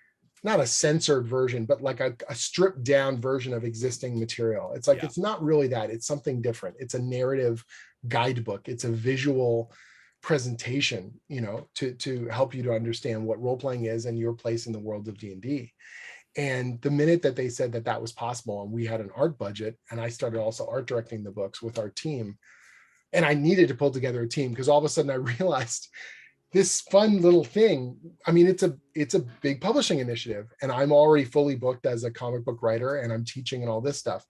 Speaker 2: not a censored version, but like a stripped down version of existing material. It's like, it's not really that. It's something different. It's a narrative guidebook. It's a visual presentation, to help you to understand what role-playing is and your place in the world of D&D. And the minute that they said that that was possible, and we had an art budget, and I started also art directing the books with our team, and I needed to pull together a team, because all of a sudden I realized this fun little thing. I mean, it's a big publishing initiative, and I'm already fully booked as a comic book writer, and I'm teaching and all this stuff.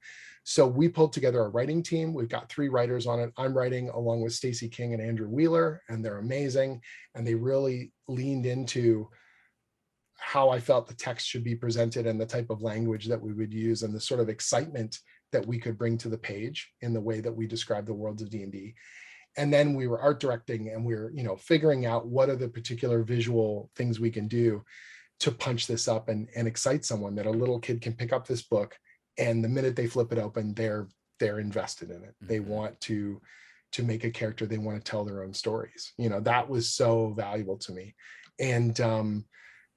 Speaker 2: So we pulled together a writing team. We've got 3 writers on it. I'm writing along with Stacey King and Andrew Wheeler, and they're amazing. And they really leaned into how I felt the text should be presented, and the type of language that we would use, and the sort of excitement that we could bring to the page in the way that we describe the worlds of D&D. And then we were art directing, and we were, figuring out what are the particular visual things we can do to punch this up and excite someone, that a little kid can pick up this book, and the minute they flip it open, they're invested in it. They want to make a character. They want to tell their own stories. That was so valuable to me. And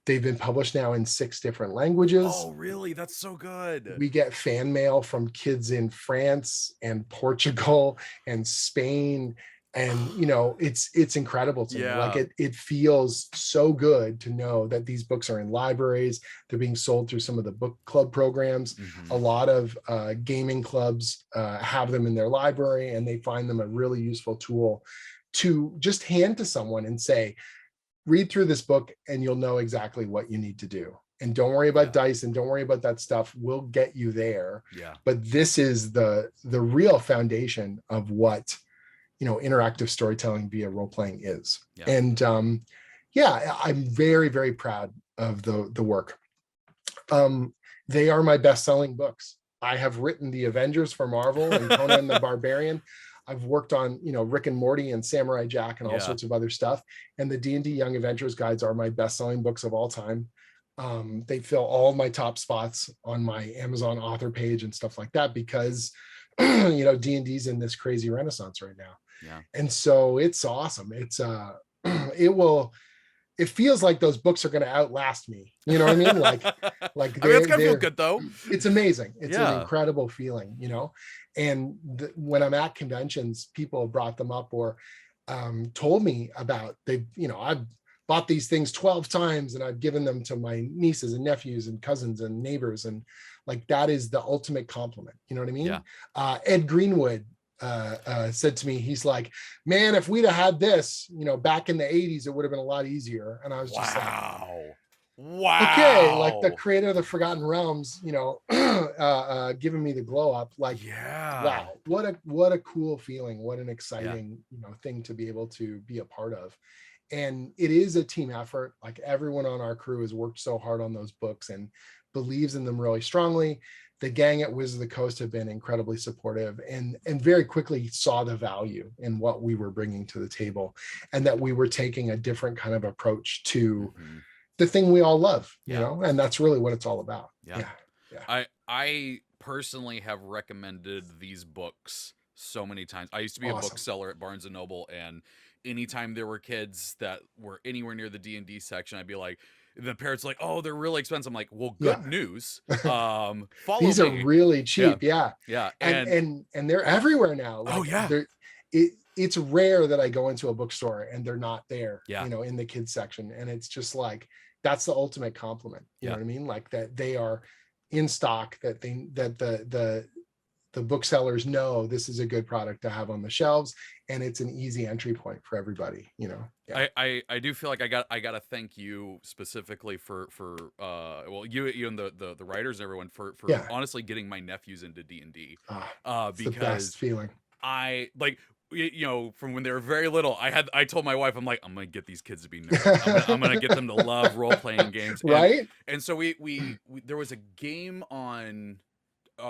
Speaker 2: they've been published now in 6 different languages.
Speaker 1: Oh, really? That's so good.
Speaker 2: We get fan mail from kids in France and Portugal and Spain. And, it's incredible to me. Like it feels so good to know that these books are in libraries. They're being sold through some of the book club programs. A lot of gaming clubs have them in their library, and they find them a really useful tool to just hand to someone and say, read through this book and you'll know exactly what you need to do. And don't worry about dice, and don't worry about that stuff. We'll get you there. But this is the real foundation of what, interactive storytelling via role-playing is. And I'm very, very proud of the work. They are my best-selling books. I have written the Avengers for Marvel and Conan the Barbarian. I've worked on, Rick and Morty and Samurai Jack and all
Speaker 1: Yeah.
Speaker 2: sorts of other stuff. And the D&D Young Adventures guides are my best-selling books of all time. They fill all of my top spots on my Amazon author page and stuff like that because, D&D's in this crazy renaissance right now.
Speaker 1: Yeah.
Speaker 2: And so it's awesome. It's it feels like those books are going to outlast me. You know what I mean? Like
Speaker 1: I mean, it's gonna feel good though.
Speaker 2: It's amazing. It's an
Speaker 1: Yeah.
Speaker 2: incredible feeling, and when I'm at conventions, people have brought them up or told me about I've bought these things 12 times and I've given them to my nieces and nephews and cousins and neighbors. And like, that is the ultimate compliment. You know what I mean?
Speaker 1: Yeah.
Speaker 2: Ed Greenwood said to me, he's like, man, if we'd have had this, back in the 80s, it would have been a lot easier. And I was just like,
Speaker 1: wow.
Speaker 2: Okay, like the creator of the Forgotten Realms, giving me the glow up. Like,
Speaker 1: yeah.
Speaker 2: Wow, what a cool feeling. What an exciting, thing to be able to be a part of. And it is a team effort. Like, everyone on our crew has worked so hard on those books and believes in them really strongly. The gang at Wizards of the Coast have been incredibly supportive and very quickly saw the value in what we were bringing to the table, and that we were taking a different kind of approach to the thing we all love, and that's really what it's all about. Yeah.
Speaker 1: I personally have recommended these books so many times. I used to be a bookseller at Barnes and Noble, and anytime there were kids that were anywhere near the D&D section, I'd be like, the parents like, oh, they're really expensive. I'm like, well, good news. Follow
Speaker 2: These
Speaker 1: me.
Speaker 2: are really cheap. Yeah. And they're everywhere now. Like, it's rare that I go into a bookstore and they're not there, in the kids section. And it's just like, that's the ultimate compliment. You know what I mean? Like, that they are in stock, that the booksellers know this is a good product to have on the shelves, and it's an easy entry point for everybody.
Speaker 1: I do feel like I gotta thank you specifically for you and the writers and everyone for honestly getting my nephews into D&D.
Speaker 2: Because the best feeling.
Speaker 1: I like, from when they were very little, I told my wife, I'm like, I'm gonna get these kids to be nerds. I'm gonna get them to love role-playing games.
Speaker 2: Right.
Speaker 1: And so we there was a game on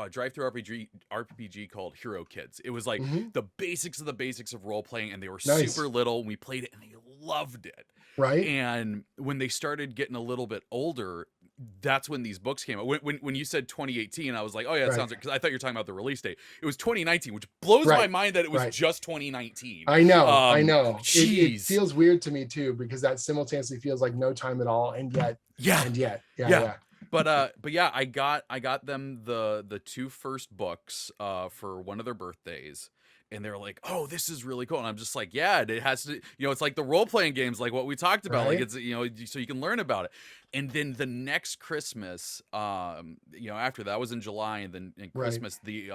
Speaker 1: drive-through RPG called Hero Kids. It was like the basics of the basics of role-playing, and they were super little, and we played it and they loved it.
Speaker 2: Right.
Speaker 1: And when they started getting a little bit older, that's when these books came out. When you said 2018, I was like, oh yeah, that sounds right, because I thought you were talking about the release date. It was 2019, which blows my mind that it was just 2019.
Speaker 2: I know. It feels weird to me too, because that simultaneously feels like no time at all, and yet.
Speaker 1: But yeah, I got them the two first books for one of their birthdays, and they're like, oh, this is really cool. And I'm just like, yeah, it has to, it's like the role-playing games, like what we talked about, like it's, so you can learn about it. And then the next Christmas, after that was in July, and then in Christmas, the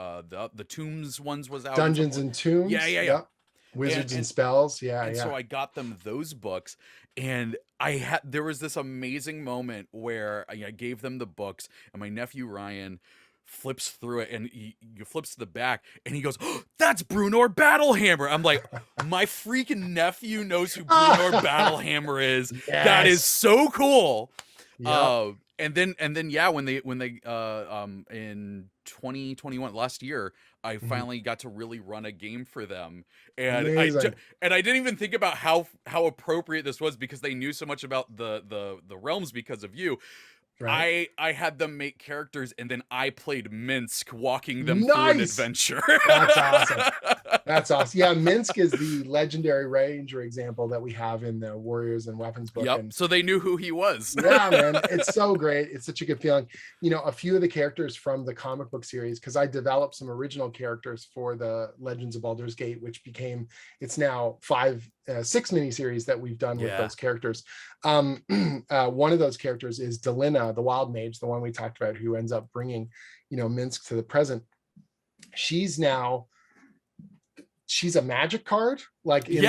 Speaker 1: Tombs ones was out.
Speaker 2: Dungeons and Tombs. Yeah. Wizards and Spells.
Speaker 1: So I got them those books, and there was this amazing moment where I gave them the books, and my nephew Ryan flips through it, and he flips to the back, and he goes, oh, that's Brunor Battlehammer. I'm like, my freaking nephew knows who Brunor Battlehammer is. Yes. That is so cool. Yep. And then when they in 2021 last year, I finally got to really run a game for them, and I didn't even think about how appropriate this was, because they knew so much about the realms because of you. Right. I had them make characters, and then I played Minsc, walking them through an adventure.
Speaker 2: That's awesome. That's awesome. Yeah, Minsc is the legendary ranger example that we have in the Warriors and Weapons book.
Speaker 1: Yep.
Speaker 2: And
Speaker 1: so they knew who he was.
Speaker 2: Yeah, man. It's so great. It's such a good feeling. A few of the characters from the comic book series, because I developed some original characters for the Legends of Baldur's Gate, which became, it's now 6 miniseries that we've done with those characters. One of those characters is Delina, the Wild Mage, the one we talked about, who ends up bringing, Minsc to the present. She's a magic card, like in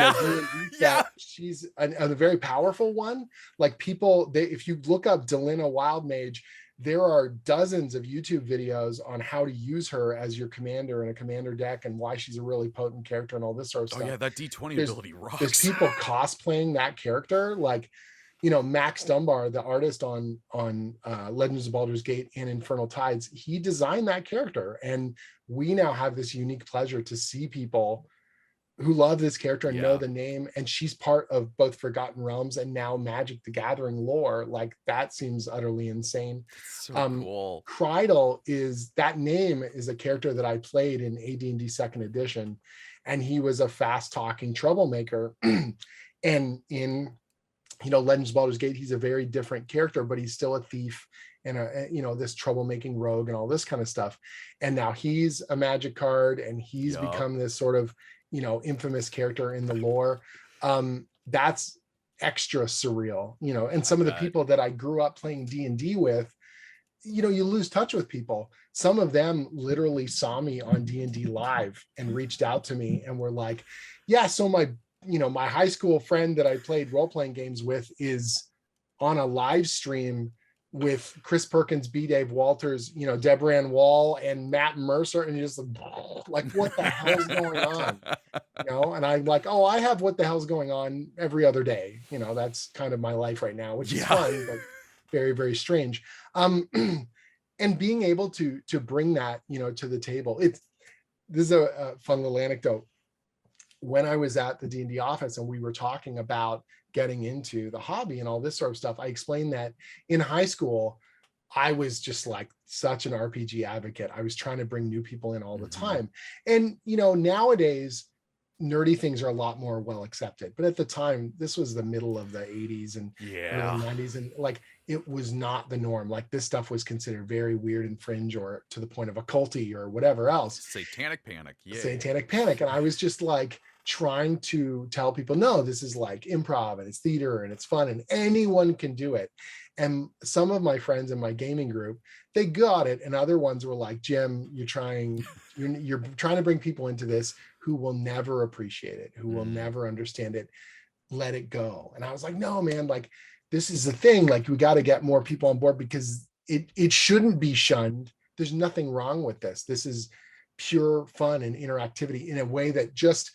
Speaker 2: she's a very powerful one. Like, if you look up Delina Wild Mage, there are dozens of YouTube videos on how to use her as your commander in a commander deck, and why she's a really potent character and all this sort of stuff.
Speaker 1: Oh yeah, that D20 ability rocks.
Speaker 2: There's people cosplaying that character, like, Max Dunbar, the artist on Legends of Baldur's Gate and Infernal Tides, he designed that character, and we now have this unique pleasure to see people who love this character and know
Speaker 1: Yeah.
Speaker 2: the name, and she's part of both Forgotten Realms and now Magic the Gathering lore. Like that seems utterly insane.
Speaker 1: That's so
Speaker 2: um
Speaker 1: cool.
Speaker 2: Kreidel is that name is a character that I played in AD&D second edition, and he was a fast talking troublemaker. And in Legends of Baldur's Gate, he's a very different character, but he's still a thief and this troublemaking rogue and all this kind of stuff. And now he's a magic card, and he's
Speaker 1: Yup.
Speaker 2: become this sort of infamous character in the lore. That's extra surreal. And
Speaker 1: I
Speaker 2: some of the
Speaker 1: bet.
Speaker 2: people that I grew up playing D&D with, you lose touch with people. Some of them literally saw me on D&D live and reached out to me and were like, yeah, so my high school friend that I played role-playing games with is on a live stream with Chris Perkins, B. Dave Walters, Deborah Ann Wall, and Matt Mercer, and you're just like, what the hell's going on? And I'm like, oh, I have what the hell's going on every other day. That's kind of my life right now, which is fun, but very, very strange. And being able to bring that, to the table. This is a fun little anecdote. When I was at the D&D office and we were talking about getting into the hobby and all this sort of stuff, I explained that in high school, I was just like such an RPG advocate. I was trying to bring new people in all the time. And, nowadays, nerdy things are a lot more well accepted. But at the time, this was the middle of the 80s and early 90s. And like, it was not the norm. Like this stuff was considered very weird and fringe, or to the point of occulty or whatever else.
Speaker 1: Satanic panic. Yeah.
Speaker 2: Satanic panic. And I was just like trying to tell people, no, this is like improv and it's theater and it's fun and anyone can do it. And some of my friends in my gaming group, they got it. And other ones were like, Jim, you're trying to bring people into this who will never appreciate it, who will never understand it. Let it go. And I was like, no, man, like this is the thing. Like we got to get more people on board because it shouldn't be shunned. There's nothing wrong with this. This is pure fun and interactivity in a way that just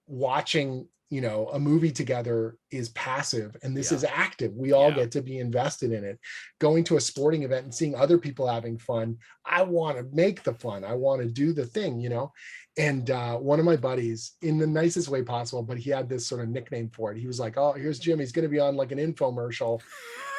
Speaker 2: watching a movie together is passive, and this is active. We all get to be invested in it. Going to a sporting event and seeing other people having fun, I want to make the fun. I want to do the thing, And one of my buddies, in the nicest way possible, but he had this sort of nickname for it. He was like, oh, here's Jim. He's going to be on like an infomercial,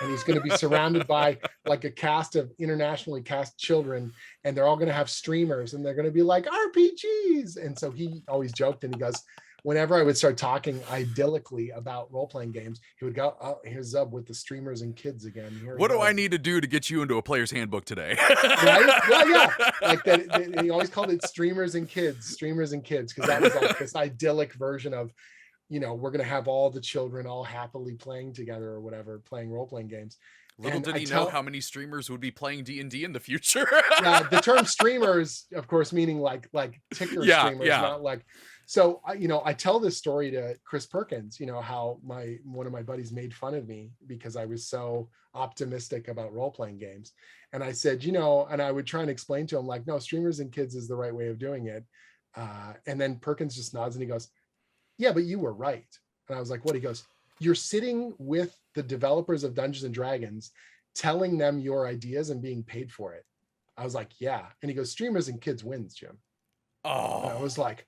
Speaker 2: and he's going to be surrounded by like a cast of internationally cast children, and they're all going to have streamers, and they're going to be like RPGs. And so he always joked, and he goes, whenever I would start talking idyllically about role-playing games, he would go, oh, here's Zub with the streamers and kids again.
Speaker 1: What do I need to do to get you into a player's handbook today?
Speaker 2: Right? Well, yeah. Like that, he always called it streamers and kids, because that was like this idyllic version of, we're going to have all the children all happily playing together or whatever, playing role-playing games.
Speaker 1: Little did he know how many streamers would be playing D&D in the future.
Speaker 2: Yeah, the term streamers, of course, meaning like ticker streamers, not like. So, I tell this story to Chris Perkins, how one of my buddies made fun of me because I was so optimistic about role-playing games. And I said, and I would try and explain to him like, no, streamers and kids is the right way of doing it. And then Perkins just nods and he goes, yeah, but you were right. And I was like, what? He goes, you're sitting with the developers of Dungeons and Dragons, telling them your ideas and being paid for it. I was like, yeah. And he goes, streamers and kids wins, Jim.
Speaker 1: Oh.
Speaker 2: And I was like,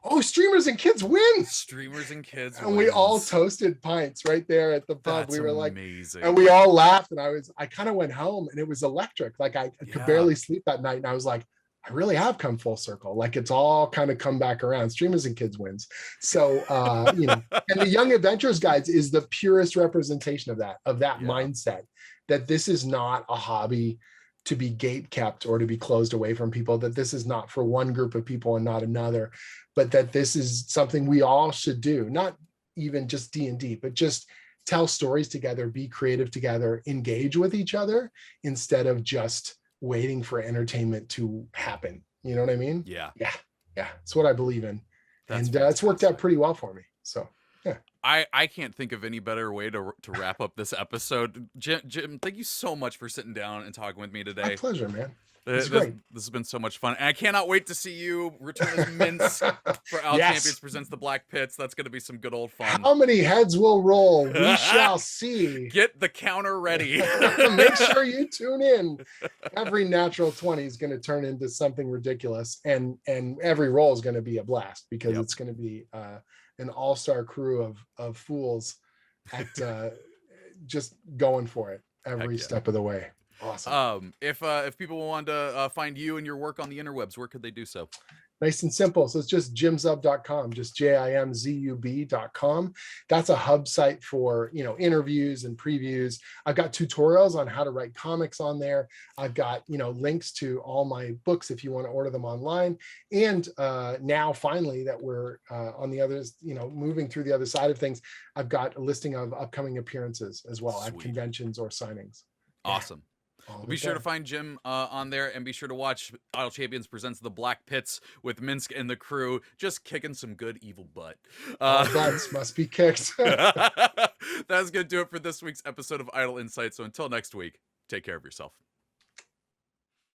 Speaker 2: oh, streamers and kids win.
Speaker 1: Streamers and kids
Speaker 2: and wins. We all toasted pints right there at the pub.
Speaker 1: That's
Speaker 2: we were
Speaker 1: amazing.
Speaker 2: And we all laughed. And I kind of went home and it was electric. Like I could barely sleep that night. And I was like, I really have come full circle. Like it's all kind of come back around. Streamers and kids wins. So, and the Young Adventurers Guides is the purest representation of that mindset, that this is not a hobby to be gate kept or to be closed away from people, that this is not for one group of people and not another, but that this is something we all should do, not even just D&D, but just tell stories together, be creative together, engage with each other instead of just waiting for entertainment to happen. You know what I mean?
Speaker 1: Yeah.
Speaker 2: It's what I believe in. And it's worked out pretty well for me. So Yeah.
Speaker 1: I can't think of any better way to wrap up this episode. Jim, thank you so much for sitting down and talking with me
Speaker 2: My
Speaker 1: today.
Speaker 2: pleasure, man. It's
Speaker 1: This
Speaker 2: great.
Speaker 1: has been so much fun, and I cannot wait to see you return as Minsc for Owl Champions
Speaker 2: Yes.
Speaker 1: Presents the Black Pits. That's going to be some good old fun.
Speaker 2: How many heads will roll? We shall see.
Speaker 1: Get the counter ready.
Speaker 2: Make sure you tune in. Every natural 20 is going to turn into something ridiculous, and every roll is going to be a blast because
Speaker 1: Yep.
Speaker 2: it's going to be an all-star crew of fools at just going for it every step of the way. Awesome.
Speaker 1: If people want to find you and your work on the interwebs, where could they do so?
Speaker 2: Nice and simple. So it's just jimzub.com, just jimzub.com. That's a hub site for, interviews and previews. I've got tutorials on how to write comics on there. I've got, links to all my books if you want to order them online. And now finally that we're on the others, moving through the other side of things, I've got a listing of upcoming appearances as well at conventions or signings.
Speaker 1: Awesome. Well, be sure to find Jim on there, and be sure to watch Idle Champions Presents the Black Pits with Minsc and the crew, just kicking some good evil butt.
Speaker 2: All butts must be kicked.
Speaker 1: That's going to do it for this week's episode of Idle Insight. So until next week, take care of yourself.